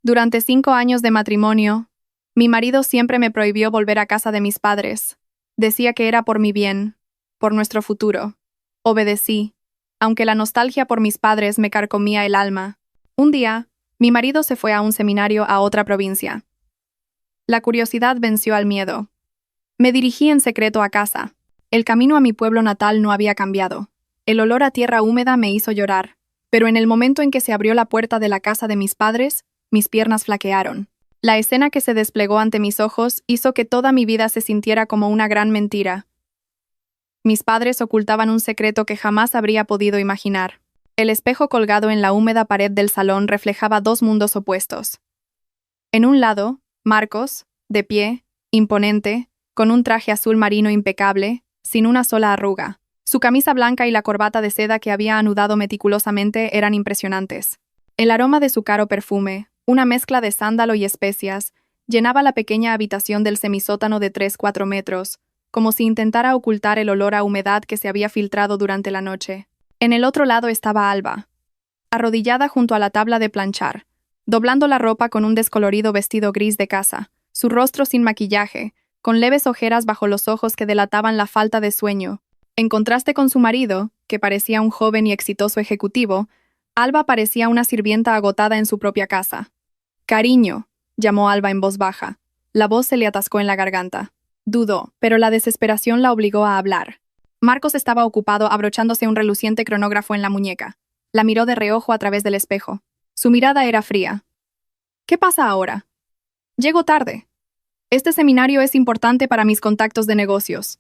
Durante 5 años de matrimonio, mi marido siempre me prohibió volver a casa de mis padres. Decía que era por mi bien, por nuestro futuro. Obedecí, aunque la nostalgia por mis padres me carcomía el alma. Un día, mi marido se fue a un seminario a otra provincia. La curiosidad venció al miedo. Me dirigí en secreto a casa. El camino a mi pueblo natal no había cambiado. El olor a tierra húmeda me hizo llorar, pero en el momento en que se abrió la puerta de la casa de mis padres, mis piernas flaquearon. La escena que se desplegó ante mis ojos hizo que toda mi vida se sintiera como una gran mentira. Mis padres ocultaban un secreto que jamás habría podido imaginar. El espejo colgado en la húmeda pared del salón reflejaba dos mundos opuestos. En un lado, Marcos, de pie, imponente, con un traje azul marino impecable, sin una sola arruga. Su camisa blanca y la corbata de seda que había anudado meticulosamente eran impresionantes. El aroma de su caro perfume, una mezcla de sándalo y especias, llenaba la pequeña habitación del semisótano de 3-4 metros, como si intentara ocultar el olor a humedad que se había filtrado durante la noche. En el otro lado estaba Alba, arrodillada junto a la tabla de planchar, doblando la ropa con un descolorido vestido gris de casa, su rostro sin maquillaje, con leves ojeras bajo los ojos que delataban la falta de sueño. En contraste con su marido, que parecía un joven y exitoso ejecutivo, Alba parecía una sirvienta agotada en su propia casa. «Cariño», llamó Alba en voz baja. La voz se le atascó en la garganta. Dudó, pero la desesperación la obligó a hablar. Marcos estaba ocupado abrochándose un reluciente cronógrafo en la muñeca. La miró de reojo a través del espejo. Su mirada era fría. «¿Qué pasa ahora?» «Llego tarde. Este seminario es importante para mis contactos de negocios.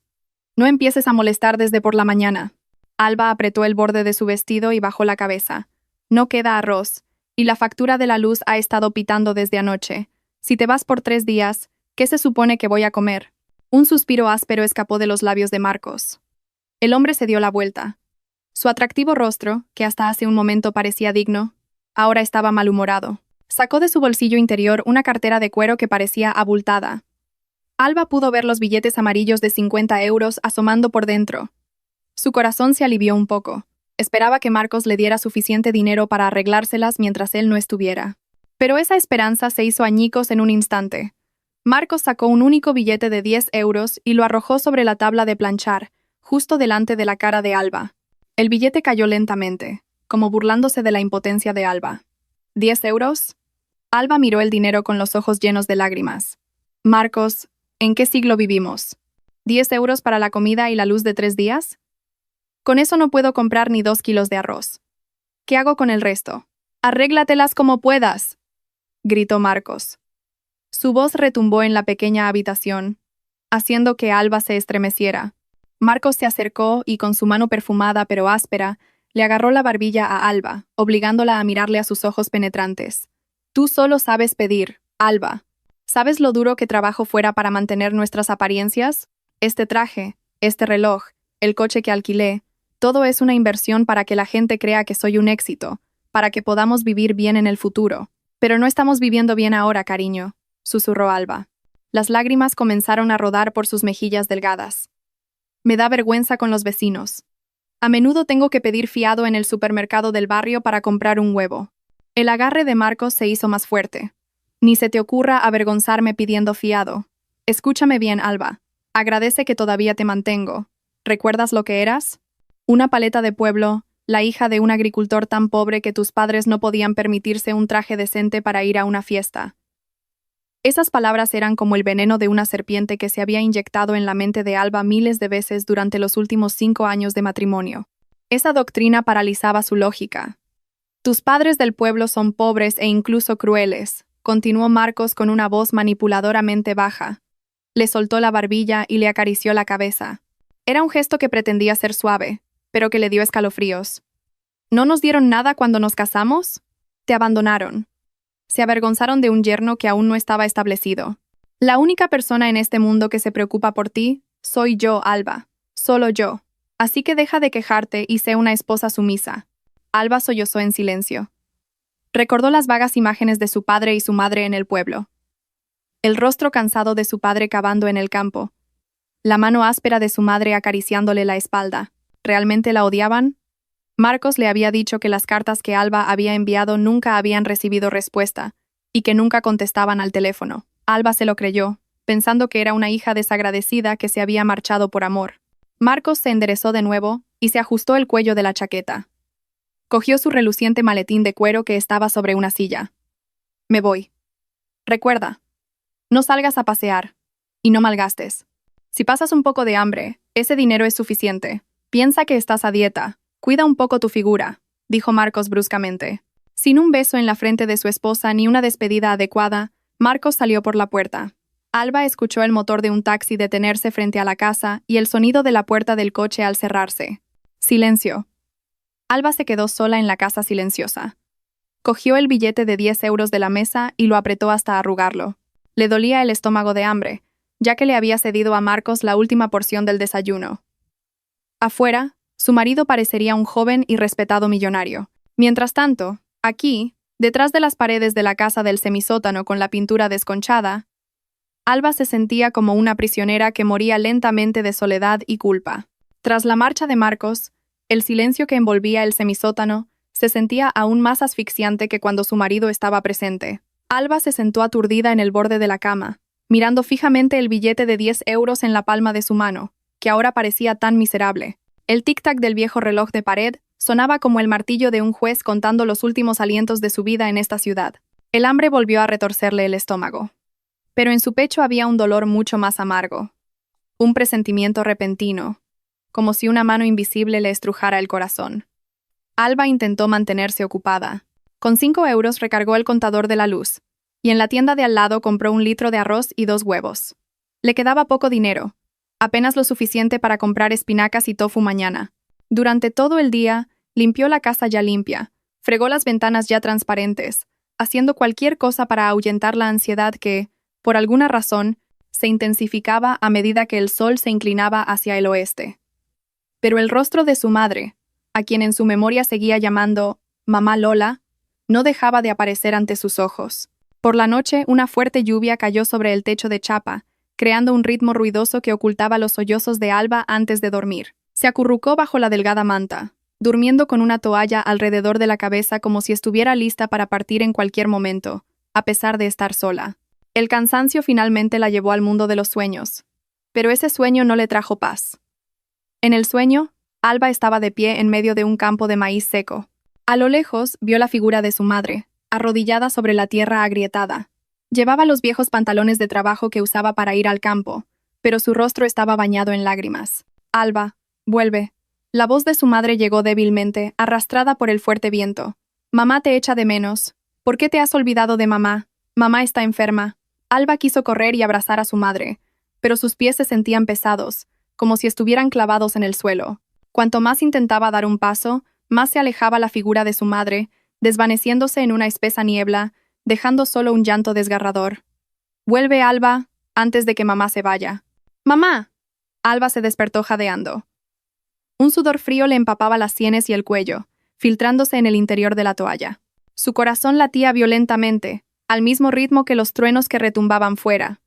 No empieces a molestar desde por la mañana». Alba apretó el borde de su vestido y bajó la cabeza. «No queda arroz, y la factura de la luz ha estado pitando desde anoche. Si te vas por 3 días, ¿qué se supone que voy a comer?» Un suspiro áspero escapó de los labios de Marcos. El hombre se dio la vuelta. Su atractivo rostro, que hasta hace un momento parecía digno, ahora estaba malhumorado. Sacó de su bolsillo interior una cartera de cuero que parecía abultada. Alba pudo ver los billetes amarillos de 50 euros asomando por dentro. Su corazón se alivió un poco. Esperaba que Marcos le diera suficiente dinero para arreglárselas mientras él no estuviera. Pero esa esperanza se hizo añicos en un instante. Marcos sacó un único billete de 10 euros y lo arrojó sobre la tabla de planchar, justo delante de la cara de Alba. El billete cayó lentamente, como burlándose de la impotencia de Alba. ¿10 euros? Alba miró el dinero con los ojos llenos de lágrimas. Marcos, ¿en qué siglo vivimos? ¿10 euros para la comida y la luz de 3 días? Con eso no puedo comprar ni 2 kilos de arroz. ¿Qué hago con el resto? ¡Arréglatelas como puedas!, gritó Marcos. Su voz retumbó en la pequeña habitación, haciendo que Alba se estremeciera. Marcos se acercó y con su mano perfumada pero áspera, le agarró la barbilla a Alba, obligándola a mirarle a sus ojos penetrantes. «Tú solo sabes pedir, Alba. ¿Sabes lo duro que trabajo fuera para mantener nuestras apariencias? Este traje, este reloj, el coche que alquilé, todo es una inversión para que la gente crea que soy un éxito, para que podamos vivir bien en el futuro. Pero no estamos viviendo bien ahora, cariño», susurró Alba. Las lágrimas comenzaron a rodar por sus mejillas delgadas. «Me da vergüenza con los vecinos. A menudo tengo que pedir fiado en el supermercado del barrio para comprar un huevo». El agarre de Marcos se hizo más fuerte. «Ni se te ocurra avergonzarme pidiendo fiado. Escúchame bien, Alba. Agradece que todavía te mantengo. ¿Recuerdas lo que eras? Una paleta de pueblo, la hija de un agricultor tan pobre que tus padres no podían permitirse un traje decente para ir a una fiesta». Esas palabras eran como el veneno de una serpiente que se había inyectado en la mente de Alba miles de veces durante los últimos 5 años de matrimonio. Esa doctrina paralizaba su lógica. «Tus padres del pueblo son pobres e incluso crueles», continuó Marcos con una voz manipuladoramente baja. Le soltó la barbilla y le acarició la cabeza. Era un gesto que pretendía ser suave, pero que le dio escalofríos. «¿No nos dieron nada cuando nos casamos? Te abandonaron. Se avergonzaron de un yerno que aún no estaba establecido. La única persona en este mundo que se preocupa por ti soy yo, Alba. Solo yo. Así que deja de quejarte y sé una esposa sumisa». Alba sollozó en silencio. Recordó las vagas imágenes de su padre y su madre en el pueblo. El rostro cansado de su padre cavando en el campo. La mano áspera de su madre acariciándole la espalda. ¿Realmente la odiaban? Marcos le había dicho que las cartas que Alba había enviado nunca habían recibido respuesta, y que nunca contestaban al teléfono. Alba se lo creyó, pensando que era una hija desagradecida que se había marchado por amor. Marcos se enderezó de nuevo y se ajustó el cuello de la chaqueta. Cogió su reluciente maletín de cuero que estaba sobre una silla. Me voy. Recuerda, no salgas a pasear y no malgastes. Si pasas un poco de hambre, ese dinero es suficiente. Piensa que estás a dieta. Cuida un poco tu figura, dijo Marcos bruscamente. Sin un beso en la frente de su esposa ni una despedida adecuada, Marcos salió por la puerta. Alba escuchó el motor de un taxi detenerse frente a la casa y el sonido de la puerta del coche al cerrarse. Silencio. Alba se quedó sola en la casa silenciosa. Cogió el billete de 10 euros de la mesa y lo apretó hasta arrugarlo. Le dolía el estómago de hambre, ya que le había cedido a Marcos la última porción del desayuno. Afuera, su marido parecería un joven y respetado millonario. Mientras tanto, aquí, detrás de las paredes de la casa del semisótano con la pintura desconchada, Alba se sentía como una prisionera que moría lentamente de soledad y culpa. Tras la marcha de Marcos, el silencio que envolvía el semisótano se sentía aún más asfixiante que cuando su marido estaba presente. Alba se sentó aturdida en el borde de la cama, mirando fijamente el billete de 10 euros en la palma de su mano, que ahora parecía tan miserable. El tic-tac del viejo reloj de pared sonaba como el martillo de un juez contando los últimos alientos de su vida en esta ciudad. El hambre volvió a retorcerle el estómago. Pero en su pecho había un dolor mucho más amargo. Un presentimiento repentino, como si una mano invisible le estrujara el corazón. Alba intentó mantenerse ocupada. Con 5 euros recargó el contador de la luz, y en la tienda de al lado compró 1 litro de arroz y 2 huevos. Le quedaba poco dinero, apenas lo suficiente para comprar espinacas y tofu mañana. Durante todo el día, limpió la casa ya limpia, fregó las ventanas ya transparentes, haciendo cualquier cosa para ahuyentar la ansiedad que, por alguna razón, se intensificaba a medida que el sol se inclinaba hacia el oeste. Pero el rostro de su madre, a quien en su memoria seguía llamando Mamá Lola, no dejaba de aparecer ante sus ojos. Por la noche, una fuerte lluvia cayó sobre el techo de chapa, creando un ritmo ruidoso que ocultaba los sollozos de Alba antes de dormir. Se acurrucó bajo la delgada manta, durmiendo con una toalla alrededor de la cabeza como si estuviera lista para partir en cualquier momento, a pesar de estar sola. El cansancio finalmente la llevó al mundo de los sueños, pero ese sueño no le trajo paz. En el sueño, Alba estaba de pie en medio de un campo de maíz seco. A lo lejos vio la figura de su madre, arrodillada sobre la tierra agrietada. Llevaba los viejos pantalones de trabajo que usaba para ir al campo, pero su rostro estaba bañado en lágrimas. Alba, vuelve. La voz de su madre llegó débilmente, arrastrada por el fuerte viento. Mamá te echa de menos. ¿Por qué te has olvidado de mamá? Mamá está enferma. Alba quiso correr y abrazar a su madre, pero sus pies se sentían pesados, como si estuvieran clavados en el suelo. Cuanto más intentaba dar un paso, más se alejaba la figura de su madre, desvaneciéndose en una espesa niebla, dejando solo un llanto desgarrador. «Vuelve, Alba, antes de que mamá se vaya». «¡Mamá!». Alba se despertó jadeando. Un sudor frío le empapaba las sienes y el cuello, filtrándose en el interior de la toalla. Su corazón latía violentamente, al mismo ritmo que los truenos que retumbaban fuera.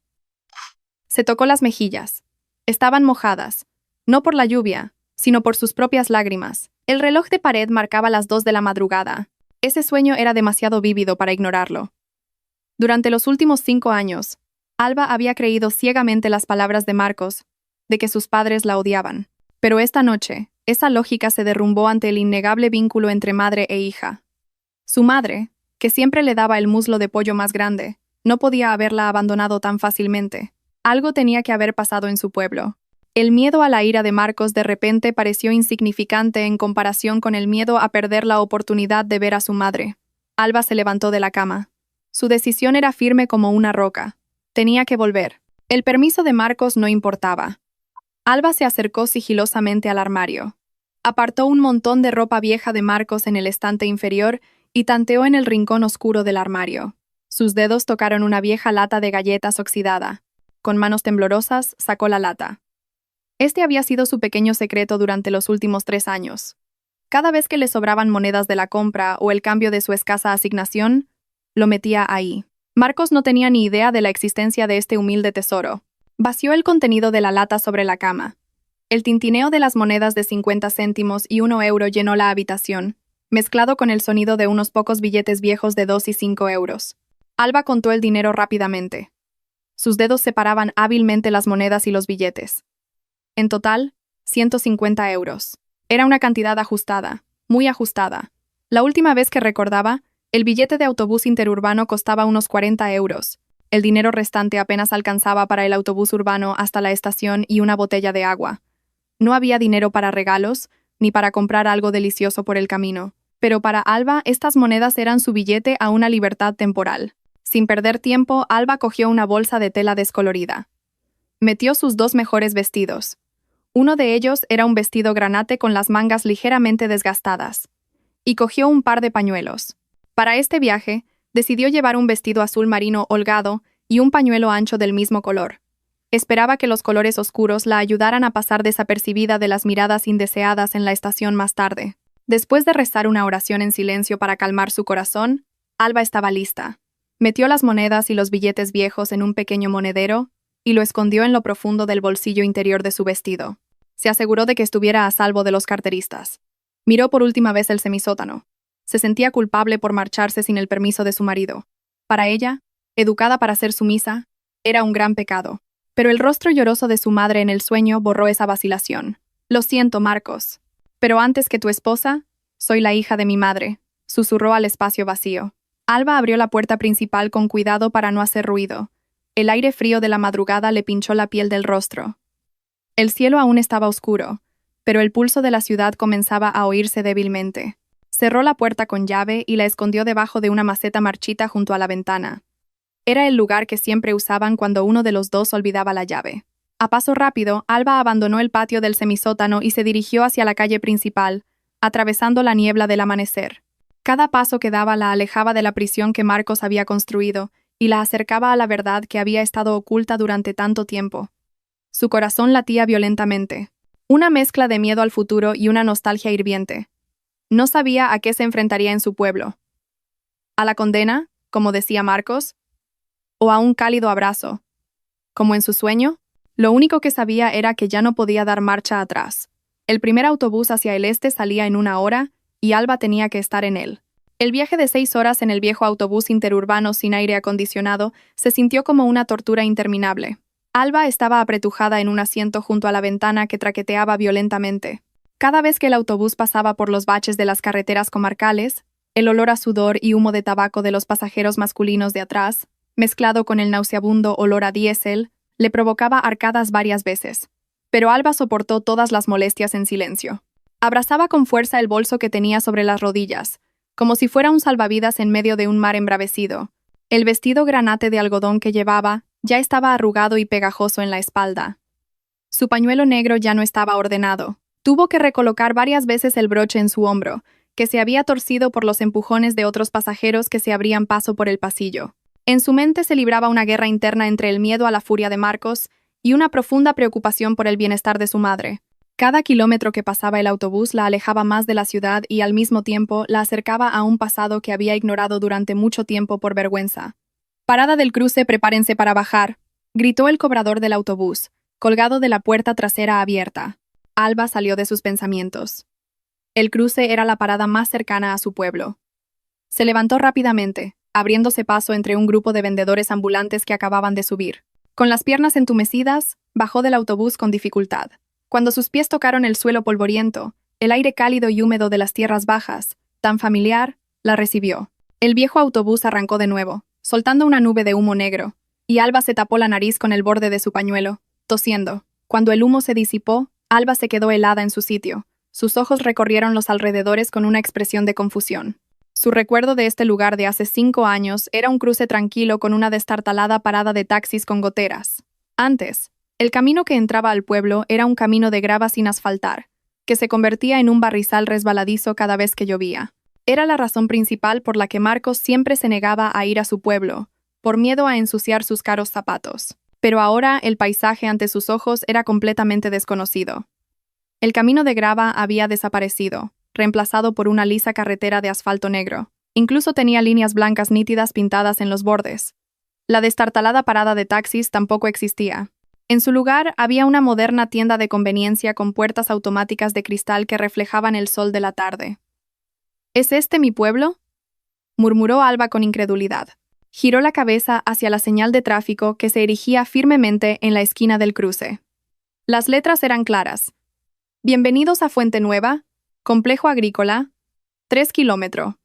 Se tocó las mejillas. Estaban mojadas, no por la lluvia, sino por sus propias lágrimas. El reloj de pared marcaba las 2 de la madrugada. Ese sueño era demasiado vívido para ignorarlo. Durante los últimos 5 años, Alba había creído ciegamente las palabras de Marcos, de que sus padres la odiaban. Pero esta noche, esa lógica se derrumbó ante el innegable vínculo entre madre e hija. Su madre, que siempre le daba el muslo de pollo más grande, no podía haberla abandonado tan fácilmente. Algo tenía que haber pasado en su pueblo. El miedo a la ira de Marcos de repente pareció insignificante en comparación con el miedo a perder la oportunidad de ver a su madre. Alba se levantó de la cama. Su decisión era firme como una roca. Tenía que volver. El permiso de Marcos no importaba. Alba se acercó sigilosamente al armario. Apartó un montón de ropa vieja de Marcos en el estante inferior y tanteó en el rincón oscuro del armario. Sus dedos tocaron una vieja lata de galletas oxidada. Con manos temblorosas, sacó la lata. Este había sido su pequeño secreto durante los últimos 3 años. Cada vez que le sobraban monedas de la compra o el cambio de su escasa asignación, lo metía ahí. Marcos no tenía ni idea de la existencia de este humilde tesoro. Vació el contenido de la lata sobre la cama. El tintineo de las monedas de 50 céntimos y 1 euro llenó la habitación, mezclado con el sonido de unos pocos billetes viejos de 2 y 5 euros. Alba contó el dinero rápidamente. Sus dedos separaban hábilmente las monedas y los billetes. En total, 150 euros. Era una cantidad ajustada, muy ajustada. La última vez que recordaba, el billete de autobús interurbano costaba unos 40 euros. El dinero restante apenas alcanzaba para el autobús urbano hasta la estación y una botella de agua. No había dinero para regalos, ni para comprar algo delicioso por el camino. Pero para Alba, estas monedas eran su billete a una libertad temporal. Sin perder tiempo, Alba cogió una bolsa de tela descolorida. Metió sus dos mejores vestidos. Uno de ellos era un vestido granate con las mangas ligeramente desgastadas. Y cogió un par de pañuelos. Para este viaje, decidió llevar un vestido azul marino holgado y un pañuelo ancho del mismo color. Esperaba que los colores oscuros la ayudaran a pasar desapercibida de las miradas indeseadas en la estación más tarde. Después de rezar una oración en silencio para calmar su corazón, Alba estaba lista. Metió las monedas y los billetes viejos en un pequeño monedero y lo escondió en lo profundo del bolsillo interior de su vestido. Se aseguró de que estuviera a salvo de los carteristas. Miró por última vez el semisótano. Se sentía culpable por marcharse sin el permiso de su marido. Para ella, educada para ser sumisa, era un gran pecado. Pero el rostro lloroso de su madre en el sueño borró esa vacilación. «Lo siento, Marcos. Pero antes que tu esposa, soy la hija de mi madre», susurró al espacio vacío. Alba abrió la puerta principal con cuidado para no hacer ruido. El aire frío de la madrugada le pinchó la piel del rostro. El cielo aún estaba oscuro, pero el pulso de la ciudad comenzaba a oírse débilmente. Cerró la puerta con llave y la escondió debajo de una maceta marchita junto a la ventana. Era el lugar que siempre usaban cuando uno de los dos olvidaba la llave. A paso rápido, Alba abandonó el patio del semisótano y se dirigió hacia la calle principal, atravesando la niebla del amanecer. Cada paso que daba la alejaba de la prisión que Marcos había construido y la acercaba a la verdad que había estado oculta durante tanto tiempo. Su corazón latía violentamente. Una mezcla de miedo al futuro y una nostalgia hirviente. No sabía a qué se enfrentaría en su pueblo. ¿A la condena, como decía Marcos? ¿O a un cálido abrazo, como en su sueño? Lo único que sabía era que ya no podía dar marcha atrás. El primer autobús hacia el este salía en 1 hora, y Alba tenía que estar en él. El viaje de 6 horas en el viejo autobús interurbano sin aire acondicionado se sintió como una tortura interminable. Alba estaba apretujada en un asiento junto a la ventana que traqueteaba violentamente. Cada vez que el autobús pasaba por los baches de las carreteras comarcales, el olor a sudor y humo de tabaco de los pasajeros masculinos de atrás, mezclado con el nauseabundo olor a diésel, le provocaba arcadas varias veces. Pero Alba soportó todas las molestias en silencio. Abrazaba con fuerza el bolso que tenía sobre las rodillas, como si fuera un salvavidas en medio de un mar embravecido. El vestido granate de algodón que llevaba ya estaba arrugado y pegajoso en la espalda. Su pañuelo negro ya no estaba ordenado. Tuvo que recolocar varias veces el broche en su hombro, que se había torcido por los empujones de otros pasajeros que se abrían paso por el pasillo. En su mente se libraba una guerra interna entre el miedo a la furia de Marcos y una profunda preocupación por el bienestar de su madre. Cada kilómetro que pasaba el autobús la alejaba más de la ciudad y al mismo tiempo la acercaba a un pasado que había ignorado durante mucho tiempo por vergüenza. «Parada del cruce, prepárense para bajar», gritó el cobrador del autobús, colgado de la puerta trasera abierta. Alba salió de sus pensamientos. El cruce era la parada más cercana a su pueblo. Se levantó rápidamente, abriéndose paso entre un grupo de vendedores ambulantes que acababan de subir. Con las piernas entumecidas, bajó del autobús con dificultad. Cuando sus pies tocaron el suelo polvoriento, el aire cálido y húmedo de las tierras bajas, tan familiar, la recibió. El viejo autobús arrancó de nuevo, soltando una nube de humo negro, y Alba se tapó la nariz con el borde de su pañuelo, tosiendo. Cuando el humo se disipó, Alba se quedó helada en su sitio. Sus ojos recorrieron los alrededores con una expresión de confusión. Su recuerdo de este lugar de hace 5 años era un cruce tranquilo con una destartalada parada de taxis con goteras. Antes, el camino que entraba al pueblo era un camino de grava sin asfaltar, que se convertía en un barrizal resbaladizo cada vez que llovía. Era la razón principal por la que Marcos siempre se negaba a ir a su pueblo, por miedo a ensuciar sus caros zapatos. Pero ahora el paisaje ante sus ojos era completamente desconocido. El camino de grava había desaparecido, reemplazado por una lisa carretera de asfalto negro. Incluso tenía líneas blancas nítidas pintadas en los bordes. La destartalada parada de taxis tampoco existía. En su lugar había una moderna tienda de conveniencia con puertas automáticas de cristal que reflejaban el sol de la tarde. «¿Es este mi pueblo?», murmuró Alba con incredulidad. Giró la cabeza hacia la señal de tráfico que se erigía firmemente en la esquina del cruce. Las letras eran claras. Bienvenidos a Fuente Nueva, complejo agrícola, 3 kilómetros.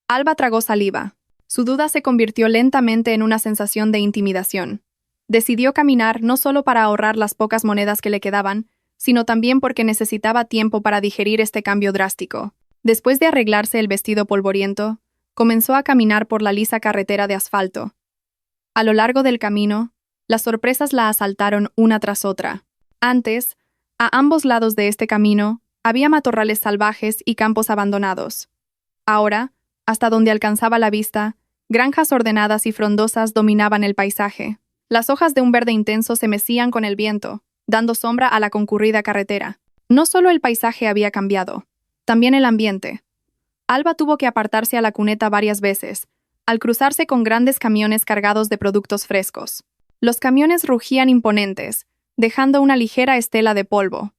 Alba tragó saliva. Su duda se convirtió lentamente en una sensación de intimidación. Decidió caminar no solo para ahorrar las pocas monedas que le quedaban, sino también porque necesitaba tiempo para digerir este cambio drástico. Después de arreglarse el vestido polvoriento, comenzó a caminar por la lisa carretera de asfalto. A lo largo del camino, las sorpresas la asaltaron una tras otra. Antes, a ambos lados de este camino, había matorrales salvajes y campos abandonados. Ahora, hasta donde alcanzaba la vista, granjas ordenadas y frondosas dominaban el paisaje. Las hojas de un verde intenso se mecían con el viento, dando sombra a la concurrida carretera. No solo el paisaje había cambiado, también el ambiente. Alba tuvo que apartarse a la cuneta varias veces, al cruzarse con grandes camiones cargados de productos frescos. Los camiones rugían imponentes, dejando una ligera estela de polvo.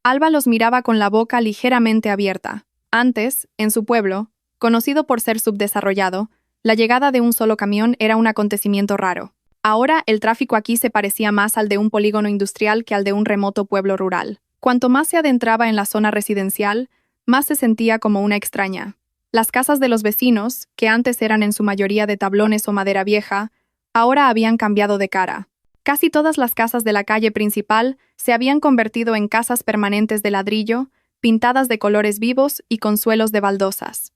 Alba los miraba con la boca ligeramente abierta. Antes, en su pueblo, conocido por ser subdesarrollado, la llegada de un solo camión era un acontecimiento raro. Ahora el tráfico aquí se parecía más al de un polígono industrial que al de un remoto pueblo rural. Cuanto más se adentraba en la zona residencial, más se sentía como una extraña. Las casas de los vecinos, que antes eran en su mayoría de tablones o madera vieja, ahora habían cambiado de cara. Casi todas las casas de la calle principal se habían convertido en casas permanentes de ladrillo, pintadas de colores vivos y con suelos de baldosas.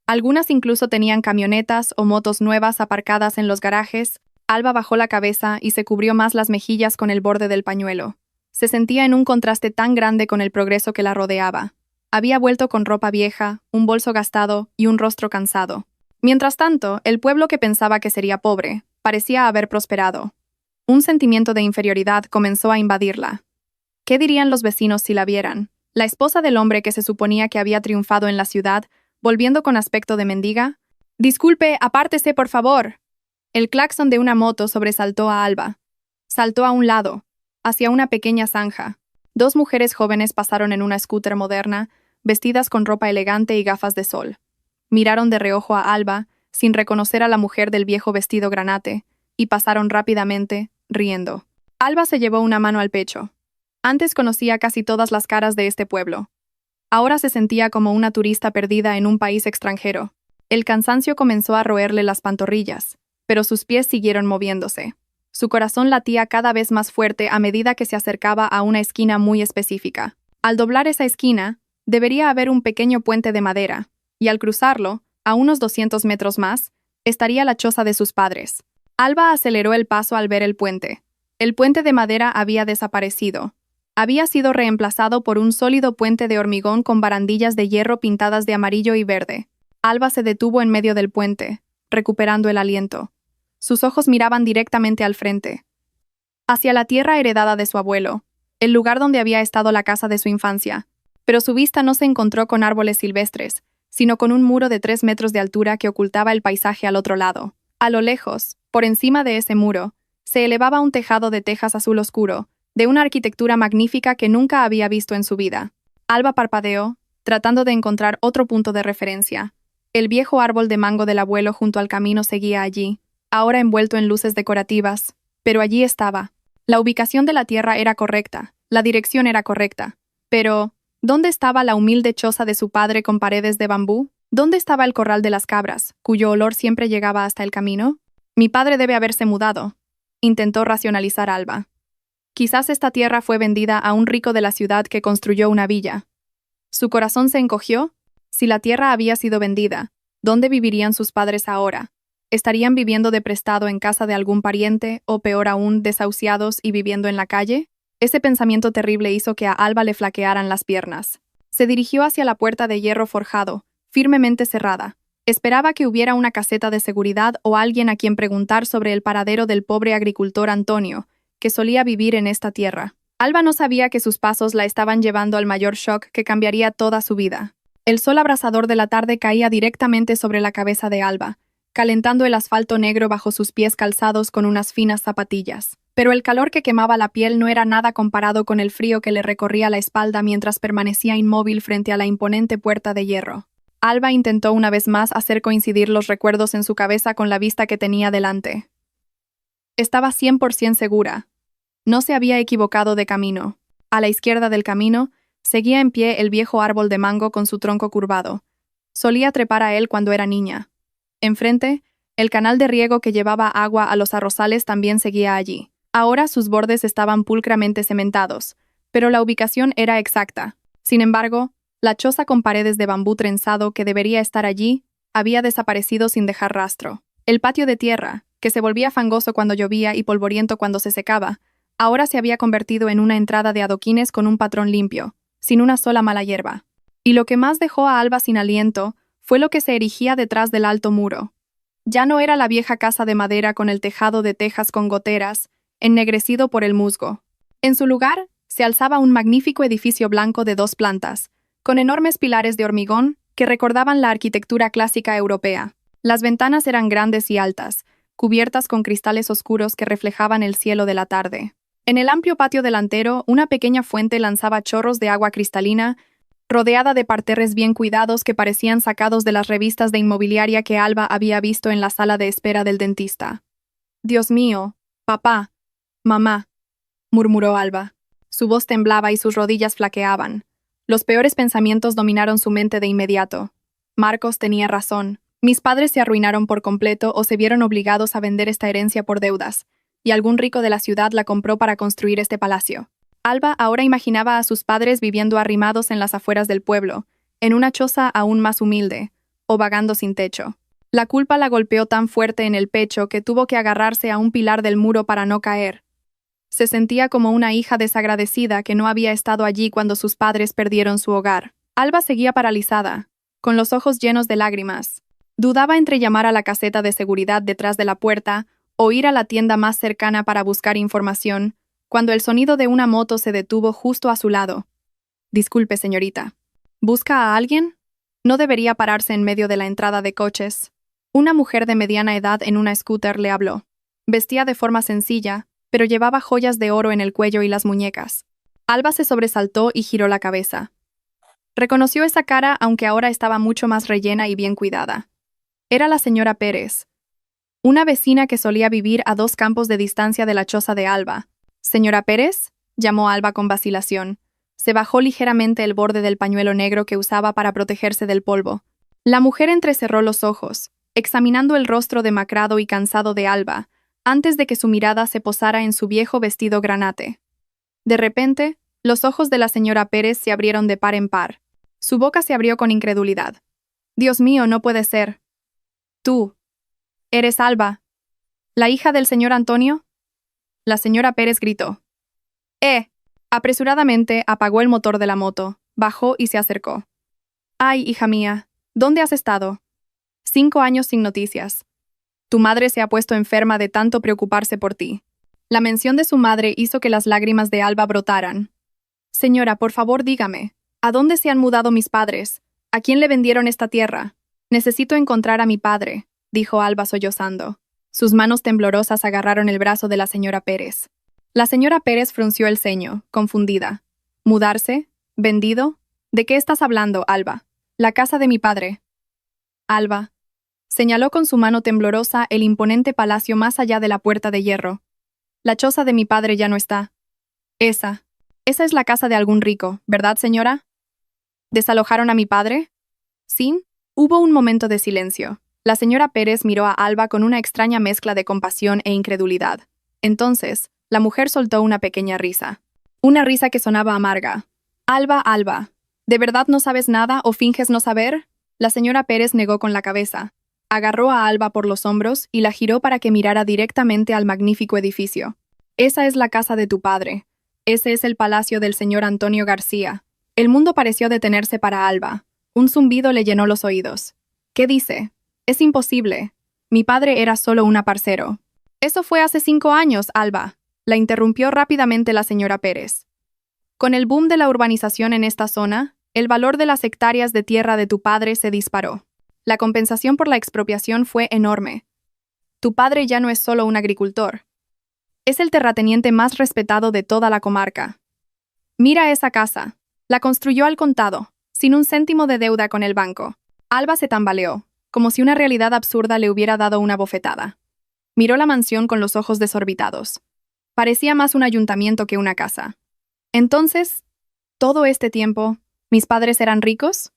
Algunas incluso tenían camionetas o motos nuevas aparcadas en los garajes. Alba bajó la cabeza y se cubrió más las mejillas con el borde del pañuelo. Se sentía en un contraste tan grande con el progreso que la rodeaba. Había vuelto con ropa vieja, un bolso gastado y un rostro cansado. Mientras tanto, el pueblo que pensaba que sería pobre, parecía haber prosperado. Un sentimiento de inferioridad comenzó a invadirla. ¿Qué dirían los vecinos si la vieran? La esposa del hombre que se suponía que había triunfado en la ciudad, volviendo con aspecto de mendiga. «Disculpe, apártese, por favor». El claxon de una moto sobresaltó a Alba. Saltó a un lado, hacia una pequeña zanja. Dos mujeres jóvenes pasaron en una scooter moderna, vestidas con ropa elegante y gafas de sol. Miraron de reojo a Alba, sin reconocer a la mujer del viejo vestido granate, y pasaron rápidamente, riendo. Alba se llevó una mano al pecho. Antes conocía casi todas las caras de este pueblo. Ahora se sentía como una turista perdida en un país extranjero. El cansancio comenzó a roerle las pantorrillas, pero sus pies siguieron moviéndose. Su corazón latía cada vez más fuerte a medida que se acercaba a una esquina muy específica. Al doblar esa esquina, debería haber un pequeño puente de madera, y al cruzarlo, a unos 200 metros más, estaría la choza de sus padres. Alba aceleró el paso al ver el puente. El puente de madera había desaparecido. Había sido reemplazado por un sólido puente de hormigón con barandillas de hierro pintadas de amarillo y verde. Alba se detuvo en medio del puente, recuperando el aliento. Sus ojos miraban directamente al frente, hacia la tierra heredada de su abuelo, el lugar donde había estado la casa de su infancia. Pero su vista no se encontró con árboles silvestres, sino con un muro de 3 metros de altura que ocultaba el paisaje al otro lado. A lo lejos, por encima de ese muro, se elevaba un tejado de tejas azul oscuro, de una arquitectura magnífica que nunca había visto en su vida. Alba parpadeó, tratando de encontrar otro punto de referencia. El viejo árbol de mango del abuelo junto al camino seguía allí, ahora envuelto en luces decorativas, pero allí estaba. La ubicación de la tierra era correcta, la dirección era correcta. Pero, ¿dónde estaba la humilde choza de su padre con paredes de bambú? ¿Dónde estaba el corral de las cabras, cuyo olor siempre llegaba hasta el camino? Mi padre debe haberse mudado, intentó racionalizar Alba. Quizás esta tierra fue vendida a un rico de la ciudad que construyó una villa. Su corazón se encogió. Si la tierra había sido vendida, ¿dónde vivirían sus padres ahora? ¿Estarían viviendo de prestado en casa de algún pariente, o peor aún, desahuciados y viviendo en la calle? Ese pensamiento terrible hizo que a Alba le flaquearan las piernas. Se dirigió hacia la puerta de hierro forjado, firmemente cerrada. Esperaba que hubiera una caseta de seguridad o alguien a quien preguntar sobre el paradero del pobre agricultor Antonio, que solía vivir en esta tierra. Alba no sabía que sus pasos la estaban llevando al mayor shock que cambiaría toda su vida. El sol abrasador de la tarde caía directamente sobre la cabeza de Alba, calentando el asfalto negro bajo sus pies calzados con unas finas zapatillas. Pero el calor que quemaba la piel no era nada comparado con el frío que le recorría la espalda mientras permanecía inmóvil frente a la imponente puerta de hierro. Alba intentó una vez más hacer coincidir los recuerdos en su cabeza con la vista que tenía delante. Estaba 100% segura. No se había equivocado de camino. A la izquierda del camino, seguía en pie el viejo árbol de mango con su tronco curvado. Solía trepar a él cuando era niña. Enfrente, el canal de riego que llevaba agua a los arrozales también seguía allí. Ahora sus bordes estaban pulcramente cementados, pero la ubicación era exacta. Sin embargo, la choza con paredes de bambú trenzado que debería estar allí había desaparecido sin dejar rastro. El patio de tierra, que se volvía fangoso cuando llovía y polvoriento cuando se secaba, ahora se había convertido en una entrada de adoquines con un patrón limpio, sin una sola mala hierba. Y lo que más dejó a Alba sin aliento fue lo que se erigía detrás del alto muro. Ya no era la vieja casa de madera con el tejado de tejas con goteras, ennegrecido por el musgo. En su lugar, se alzaba un magnífico edificio blanco de 2 plantas, con enormes pilares de hormigón que recordaban la arquitectura clásica europea. Las ventanas eran grandes y altas, cubiertas con cristales oscuros que reflejaban el cielo de la tarde. En el amplio patio delantero, una pequeña fuente lanzaba chorros de agua cristalina, rodeada de parterres bien cuidados que parecían sacados de las revistas de inmobiliaria que Alba había visto en la sala de espera del dentista. «Dios mío, papá, mamá», murmuró Alba. Su voz temblaba y sus rodillas flaqueaban. Los peores pensamientos dominaron su mente de inmediato. Marcos tenía razón. Mis padres se arruinaron por completo o se vieron obligados a vender esta herencia por deudas, y algún rico de la ciudad la compró para construir este palacio. Alba ahora imaginaba a sus padres viviendo arrimados en las afueras del pueblo, en una choza aún más humilde, o vagando sin techo. La culpa la golpeó tan fuerte en el pecho que tuvo que agarrarse a un pilar del muro para no caer. Se sentía como una hija desagradecida que no había estado allí cuando sus padres perdieron su hogar. Alba seguía paralizada, con los ojos llenos de lágrimas. Dudaba entre llamar a la caseta de seguridad detrás de la puerta o ir a la tienda más cercana para buscar información, cuando el sonido de una moto se detuvo justo a su lado. «Disculpe, señorita. ¿Busca a alguien?» No debería pararse en medio de la entrada de coches. Una mujer de mediana edad en una scooter le habló. Vestía de forma sencilla, pero llevaba joyas de oro en el cuello y las muñecas. Alba se sobresaltó y giró la cabeza. Reconoció esa cara, aunque ahora estaba mucho más rellena y bien cuidada. Era la señora Pérez, una vecina que solía vivir a 2 campos de distancia de la choza de Alba. «¿Señora Pérez?», llamó Alba con vacilación. Se bajó ligeramente el borde del pañuelo negro que usaba para protegerse del polvo. La mujer entrecerró los ojos, examinando el rostro demacrado y cansado de Alba, antes de que su mirada se posara en su viejo vestido granate. De repente, los ojos de la señora Pérez se abrieron de par en par. Su boca se abrió con incredulidad. «Dios mío, no puede ser. Tú. ¿Eres Alba, la hija del señor Antonio?». La señora Pérez gritó. Apresuradamente apagó el motor de la moto, bajó y se acercó. «Ay, hija mía, ¿dónde has estado? 5 años sin noticias. Tu madre se ha puesto enferma de tanto preocuparse por ti». La mención de su madre hizo que las lágrimas de Alba brotaran. «Señora, por favor, dígame, ¿a dónde se han mudado mis padres? ¿A quién le vendieron esta tierra? Necesito encontrar a mi padre», dijo Alba sollozando. Sus manos temblorosas agarraron el brazo de la señora Pérez. La señora Pérez frunció el ceño, confundida. «¿Mudarse? ¿Vendido? ¿De qué estás hablando, Alba?» «La casa de mi padre». Alba señaló con su mano temblorosa el imponente palacio más allá de la puerta de hierro. «La choza de mi padre ya no está. Esa es la casa de algún rico, ¿verdad, señora?» «¿Desalojaron a mi padre?» «Sí». Hubo un momento de silencio. La señora Pérez miró a Alba con una extraña mezcla de compasión e incredulidad. Entonces, la mujer soltó una pequeña risa. Una risa que sonaba amarga. «Alba, Alba, ¿de verdad no sabes nada o finges no saber?» La señora Pérez negó con la cabeza. Agarró a Alba por los hombros y la giró para que mirara directamente al magnífico edificio. «Esa es la casa de tu padre. Ese es el palacio del señor Antonio García». El mundo pareció detenerse para Alba. Un zumbido le llenó los oídos. «¿Qué dice? Es imposible. Mi padre era solo un aparcero». «Eso fue hace 5 años, Alba», la interrumpió rápidamente la señora Pérez. «Con el boom de la urbanización en esta zona, el valor de las hectáreas de tierra de tu padre se disparó. La compensación por la expropiación fue enorme. Tu padre ya no es solo un agricultor. Es el terrateniente más respetado de toda la comarca. Mira esa casa. La construyó al contado, sin un céntimo de deuda con el banco. Alba se tambaleó, como si una realidad absurda le hubiera dado una bofetada. Miró la mansión con los ojos desorbitados. Parecía más un ayuntamiento que una casa. Entonces, todo este tiempo, ¿mis padres eran ricos?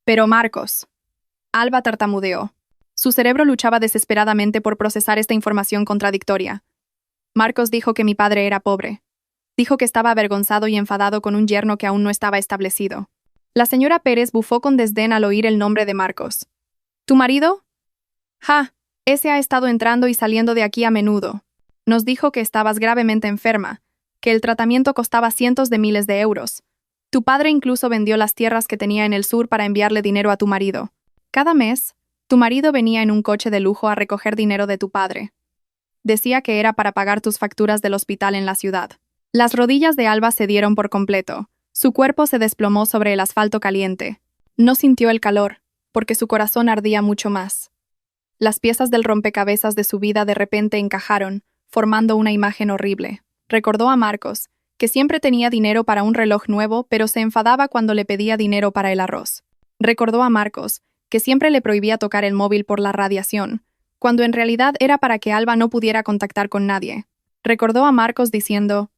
Pero Marcos. Alba tartamudeó. Su cerebro luchaba desesperadamente por procesar esta información contradictoria. Marcos dijo que mi padre era pobre. Dijo que estaba avergonzado y enfadado con un yerno que aún no estaba establecido. La señora Pérez bufó con desdén al oír el nombre de Marcos. ¿Tu marido? Ja, ese ha estado entrando y saliendo de aquí a menudo. Nos dijo que estabas gravemente enferma, que el tratamiento costaba cientos de miles de euros. Tu padre incluso vendió las tierras que tenía en el sur para enviarle dinero a tu marido. Cada mes, tu marido venía en un coche de lujo a recoger dinero de tu padre. Decía que era para pagar tus facturas del hospital en la ciudad. Las rodillas de Alba cedieron por completo. Su cuerpo se desplomó sobre el asfalto caliente. No sintió el calor, porque su corazón ardía mucho más. Las piezas del rompecabezas de su vida de repente encajaron, formando una imagen horrible. Recordó a Marcos, que siempre tenía dinero para un reloj nuevo, pero se enfadaba cuando le pedía dinero para el arroz. Recordó a Marcos, que siempre le prohibía tocar el móvil por la radiación, cuando en realidad era para que Alba no pudiera contactar con nadie. Recordó a Marcos diciendo: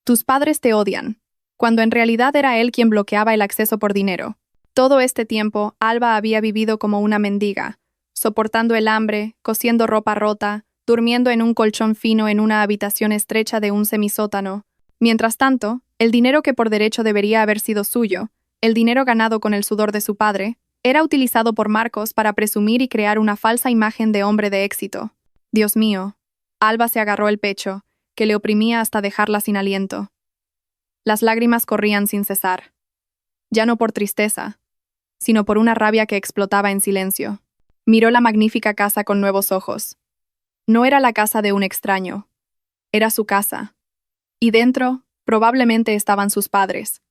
«Tus padres te odian», cuando en realidad era él quien bloqueaba el acceso por dinero. Todo este tiempo, Alba había vivido como una mendiga, soportando el hambre, cosiendo ropa rota, durmiendo en un colchón fino en una habitación estrecha de un semisótano. Mientras tanto, el dinero que por derecho debería haber sido suyo, el dinero ganado con el sudor de su padre, era utilizado por Marcos para presumir y crear una falsa imagen de hombre de éxito. Dios mío. Alba se agarró el pecho, que le oprimía hasta dejarla sin aliento. Las lágrimas corrían sin cesar. Ya no por tristeza, sino por una rabia que explotaba en silencio. Miró la magnífica casa con nuevos ojos. No era la casa de un extraño. Era su casa. Y dentro, probablemente estaban sus padres,